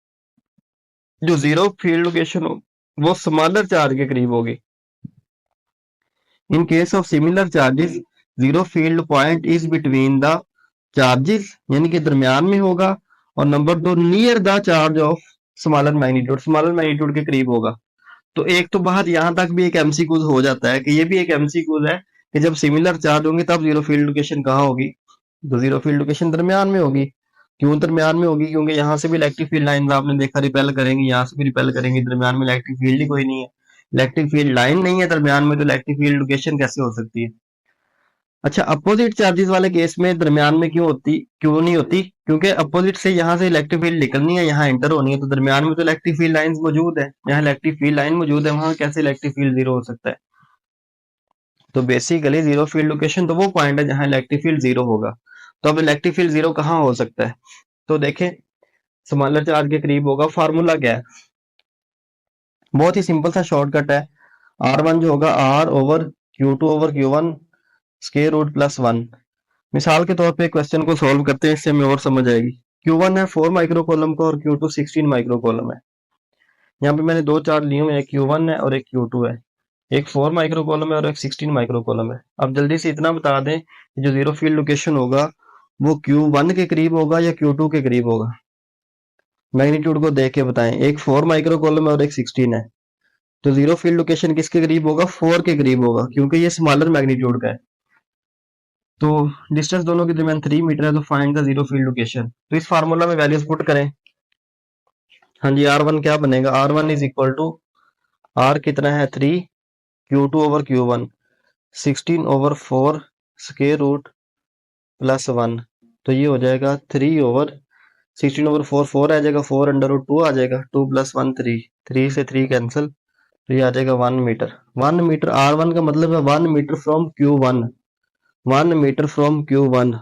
जो जीरो फील्ड लोकेशन हो वो स्मॉलर चार्ज के करीब होगी। इन case of similar charges zero field point is between the charges, यानी कि दरमियान में होगा। और number 2, near the charge of smaller magnitude, smaller magnitude के करीब होगा। तो एक तो बात यहां तक भी एक एमसीक्यूज हो जाता है कि ये भी एक एमसीक्यूज है कि जब सिमिलर चार्ज होंगे तब जीरो फील्ड लोकेशन कहाँ होगी, तो जीरो फील्ड लोकेशन दरमियान में होगी। क्यों दरमियान में होगी, क्योंकि यहाँ से भी इलेक्ट्रिक फील्ड लाइन आपने देखा रिपेल करेंगे, यहाँ से भी रिपेल करेंगे, दरमियान में इलेक्ट्रिक फील्ड ही कोई नहीं है। इलेक्ट्रिक फील्ड लाइन नहीं है दरमियान में, तो इलेक्ट्रिक फील्ड लोकेशन कैसे हो सकती है। अच्छा, अपोजिट चार्जेस वाले केस में दरमियान में क्यों नहीं होती, क्योंकि अपोजिट से यहाँ से इलेक्ट्रिक फील्ड निकलनी है, यहाँ एंटर होनी है, तो दरमियान में तो इलेक्ट्रिक फील्ड लाइंस मौजूद है। यहाँ इलेक्ट्रिक फील्ड लाइन मौजूद है, वहां कैसे इलेक्ट्रिक फील्ड जीरो हो सकता है। तो बेसिकली जीरो फील्ड लोकेशन तो वो पॉइंट है जहां इलेक्ट्रिक फील्ड जीरो होगा। तो अब इलेक्ट्रिक फील्ड जीरो कहाँ हो सकता है, तो देखें स्मॉलर चार्ज के करीब होगा। फार्मूला क्या है, बहुत ही सिंपल सा शॉर्टकट है। R1 जो होगा R over Q2 over Q1 square root plus 1। मिसाल के तौर पे क्वेश्चन को सॉल्व करते हैं, इससे हमें और समझ आएगी। Q1 है 4 माइक्रो कॉलम का और Q2 16 माइक्रो कॉलम है। यहाँ पे मैंने दो चार्ज लिए हुए हैं, Q1 है और एक Q2 है। एक 4 माइक्रो कॉलम है और एक 16 माइक्रो कॉलम है। अब जल्दी से इतना बता दें कि जो जीरो फील्ड लोकेशन होगा वो Q1 के करीब होगा या Q2 के करीब होगा। मैग्नीट्यूड को देख के बताएं। एक 4 माइक्रो कॉलम है और एक 16 है, तो जीरो फील्ड लोकेशन किसके करीब होगा? 4 के करीब होगा, क्योंकि ये स्मॉलर मैग्नीट्यूड का है। तो डिस्टेंस दोनों के दरमियान 3 मीटर है, तो find the zero field location. तो इस फार्मूला में वैल्यूज पुट करें। हाँ जी, R1 क्या बनेगा? R1 is equal to, R कितना है? 3, Q2 over Q1, 16 over 4 square root plus 1, तो ये हो जाएगा 3 ओवर 16 ओवर 4, 4 आ जाएगा, 4 अंडर रूट 2 आ जाएगा, 2 प्लस 1 3, 3 से 3 कैंसिल, तो ये आ जाएगा 1 मीटर। 1 मीटर R1 का मतलब है 1 metre from Q1, 1 metre from Q1,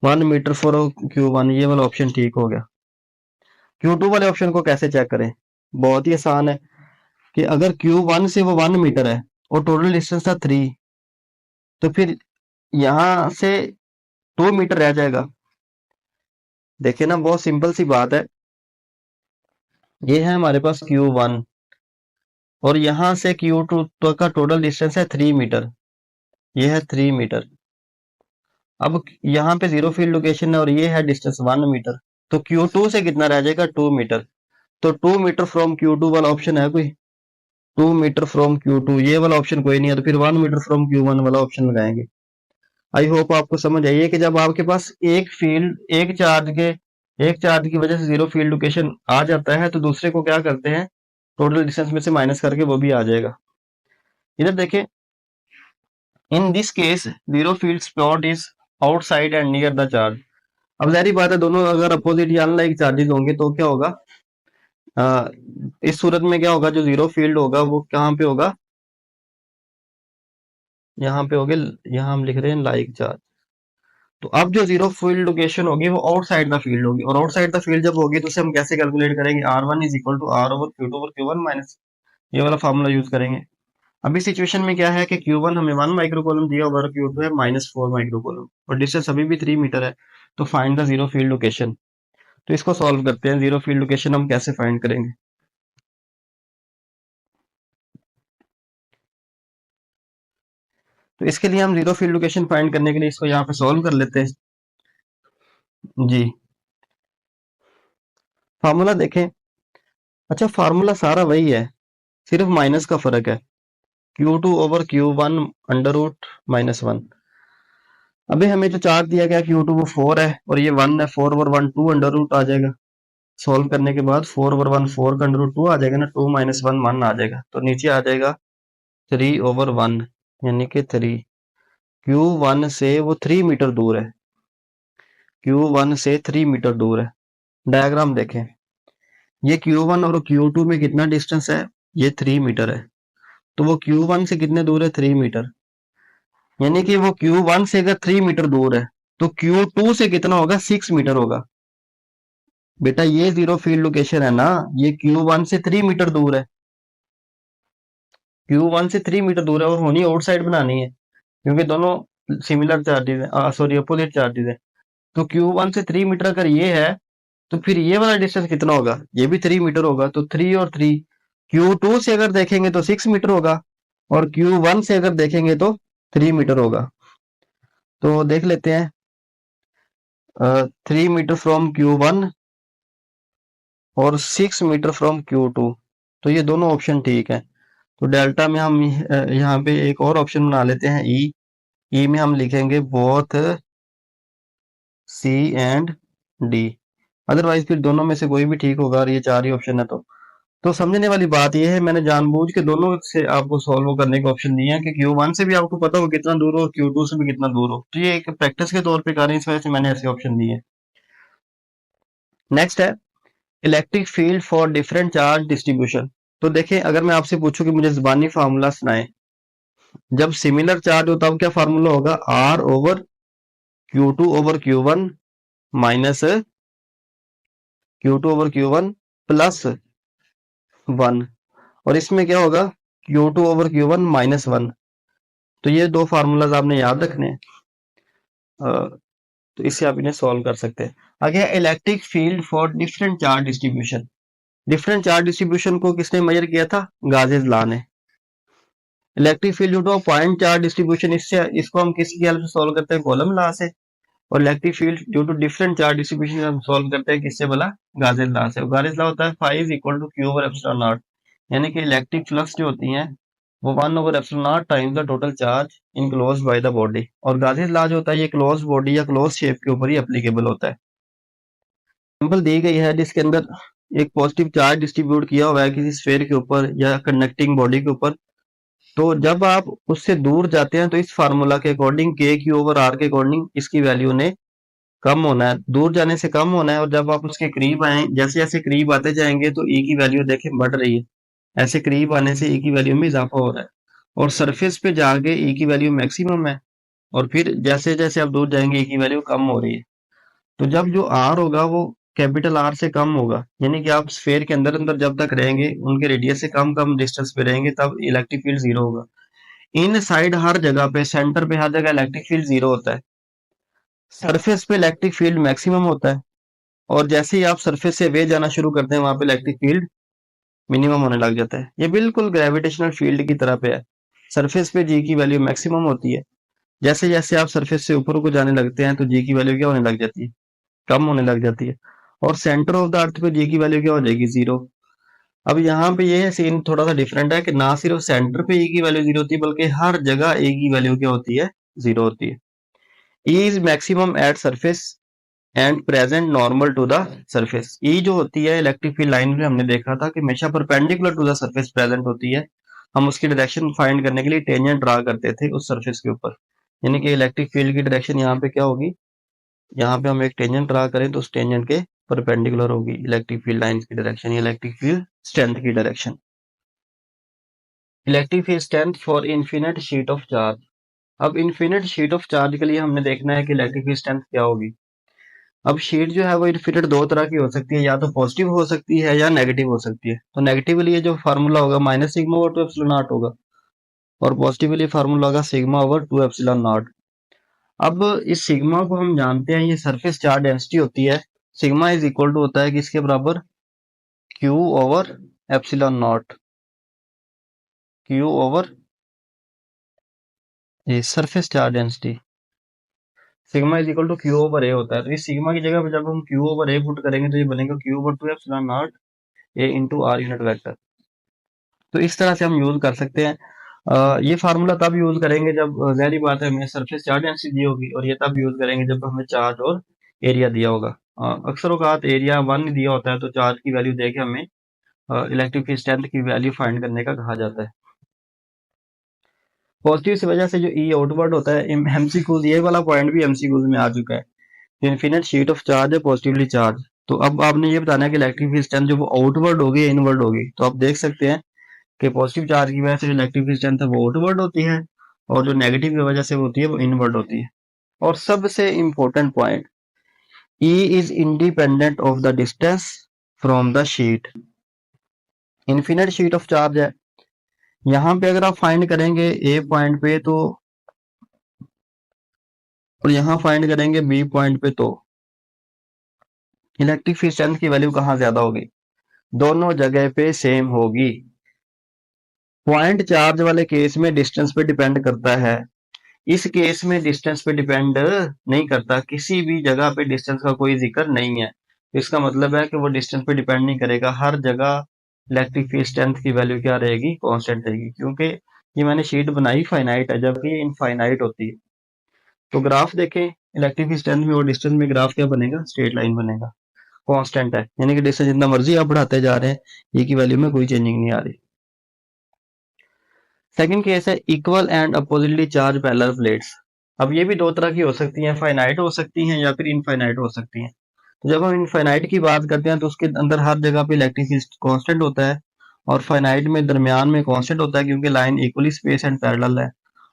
1 metre from Q1, ये वाला ऑप्शन ठीक हो गया। Q2 वाले ऑप्शन को कैसे चेक करें? बहुत ही आसान है कि अगर Q1 से वो 1 मीटर है और टोटल डिस्टेंस था 3, तो फिर यहां से 2 मीटर रह जाएगा। देखिए ना, बहुत सिंपल सी बात है। ये है हमारे पास Q1 और यहां से Q2 तो का टोटल डिस्टेंस है 3 मीटर, ये है 3 मीटर। अब यहाँ पे जीरो फील्ड लोकेशन है और ये है डिस्टेंस 1 मीटर, तो Q2 से कितना रह जाएगा? 2 मीटर। तो 2 मीटर फ्रॉम Q2 वाला ऑप्शन है कोई? 2 मीटर फ्रॉम Q2 ये वाला ऑप्शन कोई नहीं है, तो फिर 1 मीटर फ्रॉम Q1 वाला ऑप्शन लगाएंगे। आई होप आपको समझ आई है कि जब आपके पास एक चार्ज की वजह से जीरो फील्ड लोकेशन आ जाता है, तो दूसरे को क्या करते हैं? टोटल डिस्टेंस में से माइनस करके वो भी आ जाएगा। इधर देखें, in this case zero field spot is outside and near the charge. अब जाहिर बात है, दोनों अगर अपोजिट या अनलाइक चार्जेस होंगे तो क्या होगा? इस सूरत में क्या होगा? जो जीरो फील्ड होगा वो कहाँ पे होगा? यहाँ पे होगे, यहाँ हम लिख रहे हैं लाइक चार्ज। तो अब जो जीरो फील्ड लोकेशन होगी वो आउटसाइड द फील्ड होगी, और आउटसाइड द फील्ड जब होगी तो उसे हम कैसे कैलकुलेट करेंगे? R1 is equal to R over Q1 minus, ये वाला फॉर्मूला यूज करेंगे। अभी सिचुएशन में क्या है कि Q1 हमें 1 माइक्रो कॉलम दिया हुआ और Q2 है -4 माइक्रो कॉलम, और डिस्टेंस अभी भी 3 मीटर है। तो find the zero field location. तो इसको सॉल्व करते हैं। जीरो फील्ड लोकेशन हम कैसे फाइंड करेंगे? तो इसके लिए हम जीरो फील्ड लोकेशन फाइंड करने के लिए इसको यहाँ पे सॉल्व कर लेते हैं। जी, फार्मूला देखें। अच्छा, फार्मूला सारा वही है, सिर्फ माइनस का फर्क है। Q2 over Q1 under root -1। अभी हमें जो चार्ज दिया गया Q2 वो 4 है और ये 1 है, 4 ओवर 1 2 अंडर रूट आ जाएगा। सॉल्व करने के बाद 4 ओवर 1 4 का अंडर रूट 2 आ जाएगा ना, 2 माइनस 1 1 आ जाएगा, तो नीचे आ जाएगा 3 ओवर 1, यानी कि 3। Q1 से वो 3 मीटर दूर है, Q1 से 3 मीटर दूर है। डायग्राम देखें, ये Q1 और Q2 में कितना डिस्टेंस है? ये 3 मीटर है, तो वो Q1 से कितने दूर है? 3 मीटर। यानी कि वो Q1 से अगर 3 मीटर दूर है तो Q2 से कितना होगा? 6 मीटर होगा। बेटा ये जीरो फील्ड लोकेशन है ना, ये Q1 से 3 मीटर दूर है, Q1 से 3 मीटर दूर है, और होनी आउटसाइड बनानी है क्योंकि दोनों सिमिलर चार्जेस है, सॉरी अपोजिट चार्जेस है। तो Q1 से 3 मीटर अगर ये है, तो फिर ये वाला डिस्टेंस कितना होगा? ये भी 3 मीटर होगा, तो 3 और 3। Q2 से अगर देखेंगे तो 6 मीटर होगा, और Q1 से अगर देखेंगे तो 3 मीटर होगा। तो देख लेते हैं, 3 मीटर फ्रॉम Q1 और 6 मीटर फ्रॉम Q2, तो ये दोनों ऑप्शन ठीक है। तो डेल्टा में हम यहाँ पे एक और ऑप्शन बना लेते हैं, ई में हम लिखेंगे both C and D, otherwise फिर दोनों में से कोई भी ठीक होगा, और ये चार ही ऑप्शन है। तो समझने वाली बात यह है, मैंने जानबूझ के दोनों से आपको सॉल्व करने का ऑप्शन दिया है कि Q1 से भी आपको पता हो कितना दूर हो और Q2 से भी कितना दूर हो, तो ये एक प्रैक्टिस के तौर पे कर रहे हैं, इस वजह से मैंने ऐसे ऑप्शन दिए हैं। नेक्स्ट है electric field for different charge distribution. तो देखें, अगर मैं आपसे पूछूं कि मुझे ज़बानी फार्मूला सुनाएं, जब सिमिलर चार्ज हो तब क्या फार्मूला होगा? R over Q2 over Q1 minus Q2 over Q1 plus 1, और इसमें क्या होगा? Q2 over Q1 -1। तो ये दो फार्मूलाज आपने याद रखने हैं, तो इससे आप इन्हें सॉल्व कर सकते हैं। आगे electric field for different charge distribution. Different charge distribution को किसने मेजर किया था? गाजेस लॉ ने। Electric field due two point charge distribution, इससे इसको हम किसकी हेल्प से सॉल्व करते हैं, कॉलम लॉ से। और electric field due to different charge distribution हम सॉल्व करते हैं किससे बोला, गाउसियन लॉ से। गाउसियन लॉ होता है phi is equal to Q over epsilon naught, यानी कि इलेक्ट्रिक फ्लक्स जो होती है वो 1 over epsilon naught times the total charge enclosed by the body. और गाउसियन लॉ जो होता है ये क्लोज बॉडी या क्लोज शेप के ऊपर ही एप्लीकेबल होता है। एग्जाम्पल दी गई है जिसके अंदर एक पॉजिटिव चार्ज डिस्ट्रीब्यूट किया हुआ है किसी स्फेयर के ऊपर या कंडक्टिंग बॉडी के ऊपर, तो जब आप उससे दूर जाते हैं तो इस फार्मूला के अकॉर्डिंग के क्यू ओवर आर के अकॉर्डिंग इसकी वैल्यू ने कम होना है, दूर जाने से कम होना है। और जब आप उसके करीब आए, जैसे जैसे करीब आते जाएंगे तो ई की वैल्यू देखें बढ़ रही है, ऐसे करीब आने से ई की वैल्यू में इजाफा हो रहा है। और सरफेस पे जाके ई की वैल्यू मैक्सिमम है, और फिर जैसे जैसे आप दूर जाएंगे ई की वैल्यू कम हो रही है। तो जब जो आर होगा वो कैपिटल आर से कम होगा, यानी कि आप स्फेयर के अंदर अंदर जब तक रहेंगे उनके रेडियस से कम कम डिस्टेंस पे रहेंगे तब इलेक्ट्रिक फील्ड जीरो होगा। इन साइड हर जगह पे, सेंटर पे हर जगह इलेक्ट्रिक फील्ड जीरो होता है, सरफेस पे इलेक्ट्रिक फील्ड मैक्सिमम होता है। और जैसे ही आप सरफेस से वे जाना शुरू करते हैं वहां पे इलेक्ट्रिक फील्ड मिनिमम होने लग जाता है। ये बिल्कुल ग्रेविटेशनल फील्ड की तरह पे है, सरफेस पे जी की वैल्यू मैक्सिमम होती है, जैसे जैसे आप सरफेस से ऊपर को जाने लगते हैं तो जी की वैल्यू क्या होने लग जाती है, कम होने लग जाती है। और सेंटर ऑफ द अर्थ पे जी की वैल्यू क्या हो जाएगी, जीरो। अब यहाँ पे ये सीन थोड़ा सा डिफरेंट है कि ना सिर्फ सेंटर पे ई की वैल्यू जीरो होती है बल्कि हर जगह ए की वैल्यू क्या होती है, जीरो होती है। E is maximum at surface and present normal to the surface. E जो होती है इलेक्ट्रिक फील्ड लाइन में हमने देखा था कि हमेशा perpendicular to the surface present होती है। हम उसकी डायरेक्शन फाइंड करने के लिए टेंजेंट ड्रा करते थे उस सरफेस के ऊपर, यानी कि इलेक्ट्रिक फील्ड की डायरेक्शन यहाँ पे क्या होगी, यहाँ पे हम एक टेंजेंट ड्रा करें तो उस टेंजेंट के परपेंडिकुलर होगी इलेक्ट्रिक फील्ड लाइंस की डायरेक्शन, इलेक्ट्रिक फील्ड स्ट्रेंथ की direction. Electric field strength for infinite sheet of charge. अब इन्फिनिट शीट ऑफ चार्ज के लिए हमने देखना है कि इलेक्ट्रिक फील्ड स्ट्रेंथ क्या होगी। अब शीट जो है वो इन्फिनिट दो तरह की हो सकती है, या तो पॉजिटिव हो सकती है या नेगेटिव हो सकती है। तो नेगेटिवली ये जो फार्मूला होगा minus sigma over two epsilon naught होगा, और पॉजिटिवली फार्मूला होगा sigma over two epsilon naught. अब इस सिग्मा को हम जानते हैं, ये सरफेस चार्ज डेंसिटी होती है। सिग्मा इज इक्वल टू होता है कि इसके बराबर q over epsilon naught, q over ये surface charge density, sigma is equal to Q over A होता है। तो इस सिग्मा की जगह पे जब हम क्यू ओवर ए पुट करेंगे तो ये बनेगा Q over two epsilon naught a into are unit vector. तो इस तरह से हम यूज कर सकते हैं। ये फार्मूला तब यूज करेंगे जब ज़ाहिर बात है हमें सरफेस चार्ज डेंसिटी दी होगी, और ये तब यूज करेंगे जब हमें चार्ज और एरिया दिया होगा। अक्सर औकात एरिया 1 दिया होता है तो चार्ज की वैल्यू दे के हमें इलेक्ट्रिक फील्ड स्ट्रेंथ की वैल्यू फाइंड करने का कहा जाता है। पॉजिटिव की वजह से जो ई आउटवर्ड होता है, एमसीक्यूज ये वाला पॉइंट भी एमसीक्यूज में आ चुका है। इन्फिनिट शीट ऑफ चार्ज है पॉजिटिवली चार्ज, तो अब आपने ये बताना है कि इलेक्ट्रिक फील्ड स्ट्रेंथ जो वो आउटवर्ड होगी या इनवर्ड होगी। तो आप देख सकते हैं कि पॉजिटिव चार्ज की वजह से जो इलेक्ट्रिक फील्ड स्ट्रेंथ है वो आउटवर्ड होती है, और जो नेगेटिव की वजह से होती है वो इनवर्ड होती है। और सबसे important point, E is independent of the distance from the sheet. Infinite sheet of charge है, यहाँ पे अगर आप फाइंड करेंगे ए पॉइंट पे तो, और यहाँ फाइंड करेंगे बी पॉइंट पे, तो इलेक्ट्रिक फील्ड स्ट्रेंथ की वैल्यू कहाँ ज्यादा होगी, दोनों जगह पे सेम होगी। पॉइंट चार्ज वाले केस में डिस्टेंस पे डिपेंड करता है, इस केस में डिस्टेंस पे डिपेंड नहीं करता, किसी भी जगह पे डिस्टेंस का कोई जिक्र नहीं है। इसका मतलब है कि वो डिस्टेंस पे डिपेंड नहीं करेगा, हर जगह इलेक्ट्रिक फील्ड स्ट्रेंथ की वैल्यू क्या रहेगी, कांस्टेंट रहेगी। क्योंकि ये मैंने शीट बनाई फाइनाइट है जबकि ये इनफाइनाइट होती है। तो ग्राफ देखें इलेक्ट्रिक फील्ड स्ट्रेंथ में और डिस्टेंस में, ग्राफ क्या बनेगा, स्ट्रेट लाइन बनेगा, कांस्टेंट है, यानी कि डिस्टेंस जितना मर्जी आप बढ़ाते जा रहे हैं ये की वैल्यू में कोई चेंजिंग नहीं आ रही। सेकंड केस है equal and oppositely charge parallel plates. अब ये भी दो तरह की हो सकती हैं, फाइनाइट हो सकती हैं या फिर इनफाइनाइट हो सकती हैं। तो जब हम इनफाइनाइट की बात करते हैं तो उसके अंदर हर जगह पे इलेक्ट्रिक फील्ड कांस्टेंट होता है, और फाइनाइट में दरमियान में कांस्टेंट होता है क्योंकि line equally space and parallel है,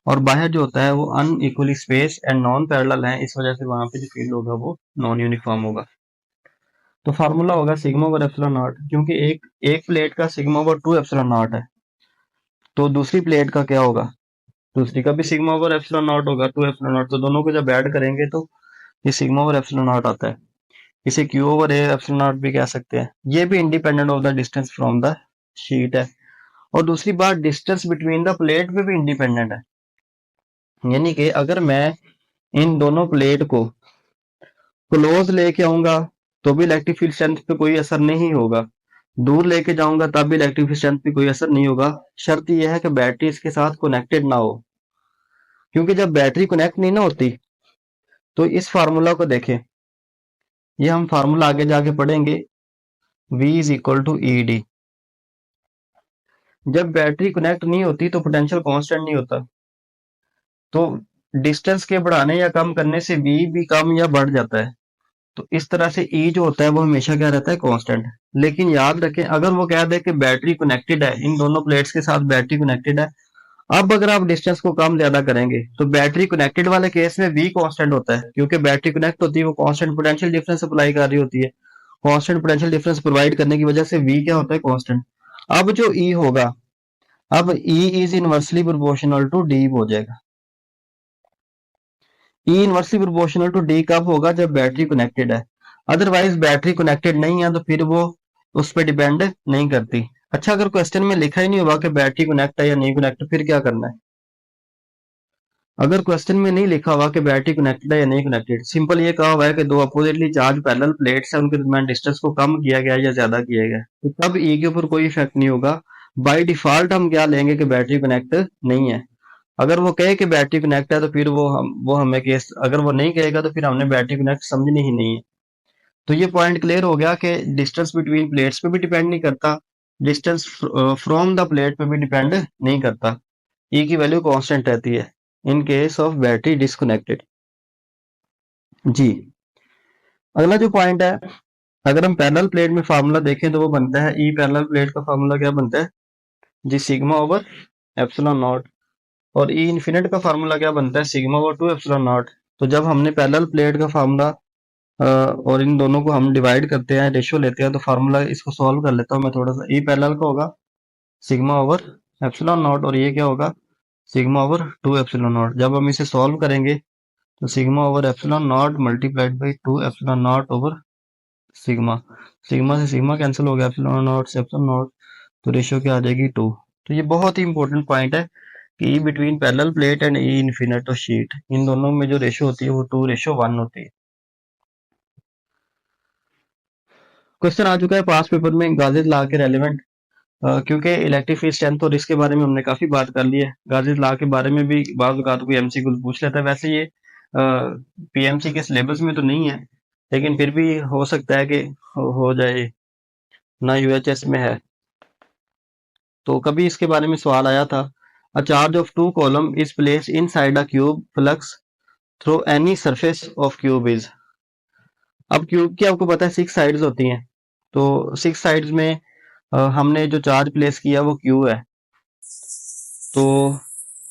और बाहर जो होता है वो unequally space and non parallel है, इस वजह से वहां पे जो फील्ड होगा वो नॉन यूनिफॉर्म होगा। तो फार्मूला होगा सिग्मा ओवर एप्सिलॉन नॉट, क्योंकि एक एक प्लेट का sigma over two epsilon naught है, तो दूसरी प्लेट का क्या होगा, दूसरी का भी सिग्मा ओवर एप्सिलॉन नॉट होगा, टू एप्सिलॉन नॉट। तो दोनों को जब ऐड करेंगे तो ये सिग्मा ओवर एप्सिलॉन नॉट आता है, इसे Q over A epsilon not भी कह सकते हैं। ये भी independent of the distance from the sheet है। और दूसरी बात डिस्टेंस बिटवीन द प्लेट पे भी इंडिपेंडेंट है, यानी कि अगर मैं इन दोनों प्लेट को क्लोज लेके आऊंगा तो भी इलेक्ट्रिक फील्ड स्ट्रेंथ पे कोई असर नहीं होगा, दूर लेके जाऊंगा तब भी इलेक्ट्रिक फील्ड स्ट्रेंथ पे कोई असर नहीं होगा। शर्त यह है कि बैटरी इसके साथ कनेक्टेड ना हो, क्योंकि जब बैटरी कनेक्ट नहीं ना होती तो इस फार्मूला को देखें, ये हम फार्मूला आगे जाके पढ़ेंगे, V is equal to E D. जब बैटरी कनेक्ट नहीं होती तो पोटेंशियल कांस्टेंट नहीं होता, तो डिस्टेंस के बढ़ाने या कम करने से V भी कम या बढ़ जाता है। तो इस तरह से E जो होता है वो हमेशा क्या रहता है, कांस्टेंट। लेकिन याद रखें, अगर वो कह दे कि बैटरी कनेक्टेड है, इन दोनों प्लेट्स के साथ बैटरी कनेक्टेड है, अब अगर आप डिस्टेंस को कम ज्यादा करेंगे तो बैटरी कनेक्टेड वाले केस में V कांस्टेंट होता है, क्योंकि बैटरी कनेक्ट होती है वो कांस्टेंट पोटेंशियल डिफरेंस अप्लाई कर रही होती है। कांस्टेंट पोटेंशियल डिफरेंस प्रोवाइड करने की वजह से V क्या होता है, कांस्टेंट। अब जो E होगा, अब E is inversely proportional to D हो जाएगा। E inversely proportional to D कब होगा, जब बैटरी कनेक्टेड है। अदरवाइज बैटरी कनेक्टेड नहीं है तो फिर वो उस पर डिपेंड नहीं करती। अच्छा, अगर क्वेश्चन में लिखा ही नहीं होगा कि बैटरी कनेक्ट है या नहीं कनेक्ट, फिर क्या करना है। अगर क्वेश्चन में नहीं लिखा हुआ कि बैटरी कनेक्टेड है या नहीं कनेक्टेड, सिंपल ये कहा हुआ है कि दो अपोजिटली चार्ज पैरेलल प्लेट्स है, उनके दरमियान डिस्टेंस को कम किया गया या ज्यादा किया गया, तो तब E के ऊपर कोई इफेक्ट नहीं होगा। बाय डिफॉल्ट हम क्या लेंगे कि बैटरी कनेक्ट नहीं है। अगर वो कहे कि बैटरी कनेक्ट है तो फिर वो हमें केस, अगर वो नहीं कहेगा तो फिर हमने बैटरी कनेक्ट समझनी ही नहीं है। तो ये पॉइंट क्लियर हो गया कि डिस्टेंस बिटवीन प्लेट्स पे भी डिपेंड नहीं करता, डिस्टेंस फ्रॉम द प्लेट पे भी डिपेंड नहीं करता, ई की वैल्यू कांस्टेंट रहती है in case of battery disconnected. जी, अगला जो पॉइंट है, अगर हम पैरेलल प्लेट में फार्मूला देखें तो वो बनता है, ई पैरेलल प्लेट का फार्मूला क्या बनता है जी, सिग्मा ओवर एप्सिलॉन नॉट। और ई इन्फिनिट का फार्मूला क्या बनता है, सिग्मा ओवर 2 एप्सिलॉन नॉट। तो जब हमने पैरेलल प्लेट का फार्मूला और इन दोनों को हम डिवाइड करते हैं, रेशियो लेते हैं, तो फार्मूला इसको सॉल्व कर लेता हूँ मैं थोड़ा सा। ई पैरेलल का होगा सिग्मा ओवर एप्सिलॉन नॉट और ये क्या होगा, सिग्मा ओवर 2 एप्सिलॉन नॉट। जब हम इसे सॉल्व करेंगे तो sigma over epsilon not multiplied by 2 epsilon not over sigma, sigma से सिग्मा कैंसिल हो गया, एप्सिलॉन नॉट से एप्सिलॉन नॉट, तो रेशियो क्या आ जाएगी 2। तो ये बहुत ही इंपॉर्टेंट पॉइंट है कि E between parallel plate and E infinite और शीट, इन दोनों में जो रेशियो होती है वो 2:1 होती है। क्वेश्चन आ चुका है पास पेपर में, गाजेस लॉ के रेलेवेंट, क्योंकि इलेक्ट्रिक फील्ड स्ट्रेंथ और रिस्क के बारे में हमने काफी बात कर ली है, गाजेस लॉ के बारे में भी बात कोई एमसीक्यू पूछ लेता है। वैसे ये पीएमसी के सिलेबस में तो नहीं है, लेकिन फिर भी हो सकता है कि हो जाए ना, यूएचएस में है। तो कभी इसके बारे में सवाल आया था, a charge of 2 column is place in side a cube flux through any surface of cube is. अब क्यूब की आपको पता है 6 साइड्स होती हैं, तो 6 साइड्स में हमने जो चार्ज प्लेस किया वो क्यू है। तो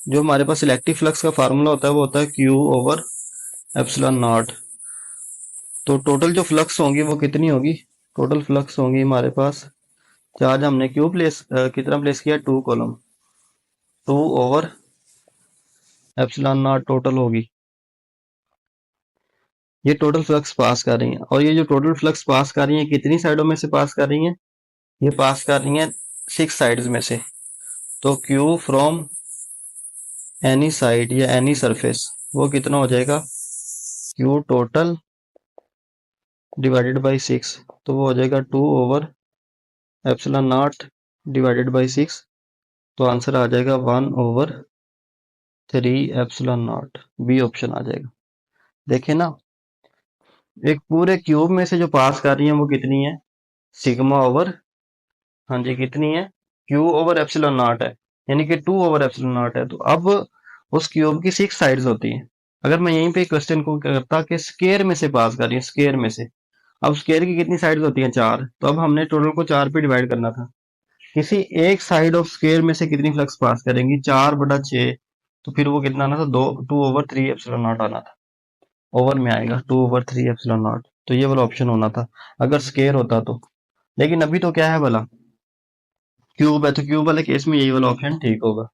जो हमारे पास इलेक्ट्रिक फ्लक्स का फार्मूला होता है वो होता है क्यू ओवर एप्सिलॉन नॉट। तो टोटल जो फ्लक्स होंगी वो कितनी होगी, टोटल फ्लक्स होंगी हमारे पास, चार्ज हमने क्यू प्लेस कितना प्लेस किया, 2 column, 2 over epsilon not total होगी। ये टोटल फ्लक्स पास कर रही है, और ये जो टोटल फ्लक्स पास कर रही है कितनी साइडों में से पास कर रही है, ये पास कर रही है 6 साइड्स में से। तो Q फ्रॉम एनी साइड या एनी सरफेस वो कितना हो जाएगा, Q टोटल डिवाइडेड बाई 6, तो वो हो जाएगा 2 over epsilon naught divided by 6, तो आंसर आ जाएगा 1 over 3 epsilon naught, B option आ जाएगा। देखें ना, एक पूरे क्यूब में से जो पास कर रही है वो कितनी है, सिग्मा ओवर, हाँ जी कितनी है, क्यू ओवर एप्सिलॉन नॉट है, यानी कि 2 ओवर एप्सिलॉन नॉट है। तो अब उस क्यूब की 6 साइड्स होती हैं। अगर मैं यहीं पे क्वेश्चन को करता कि स्केयर में से पास कर रही है, स्केयर में से, अब स्केयर की कितनी साइड्स होती हैं, 4, तो अब हमने टोटल को 4 पे डिवाइड करना था। किसी एक साइड ऑफ स्केयर में से कितनी फ्लक्स पास करेंगी, 4/6, तो फिर वो कितना आना था, 2 ओवर 3 एप्सिलॉन नॉट आना था, ओवर में आएगा 2 ओवर 3 एप्सिलॉन नॉट। तो ये वाला ऑप्शन होना था अगर स्केयर होता तो। लेकिन अभी तो क्या है भला, क्यूब है, तो क्यूब वाले केस में यही वाला ऑप्शन ठीक होगा।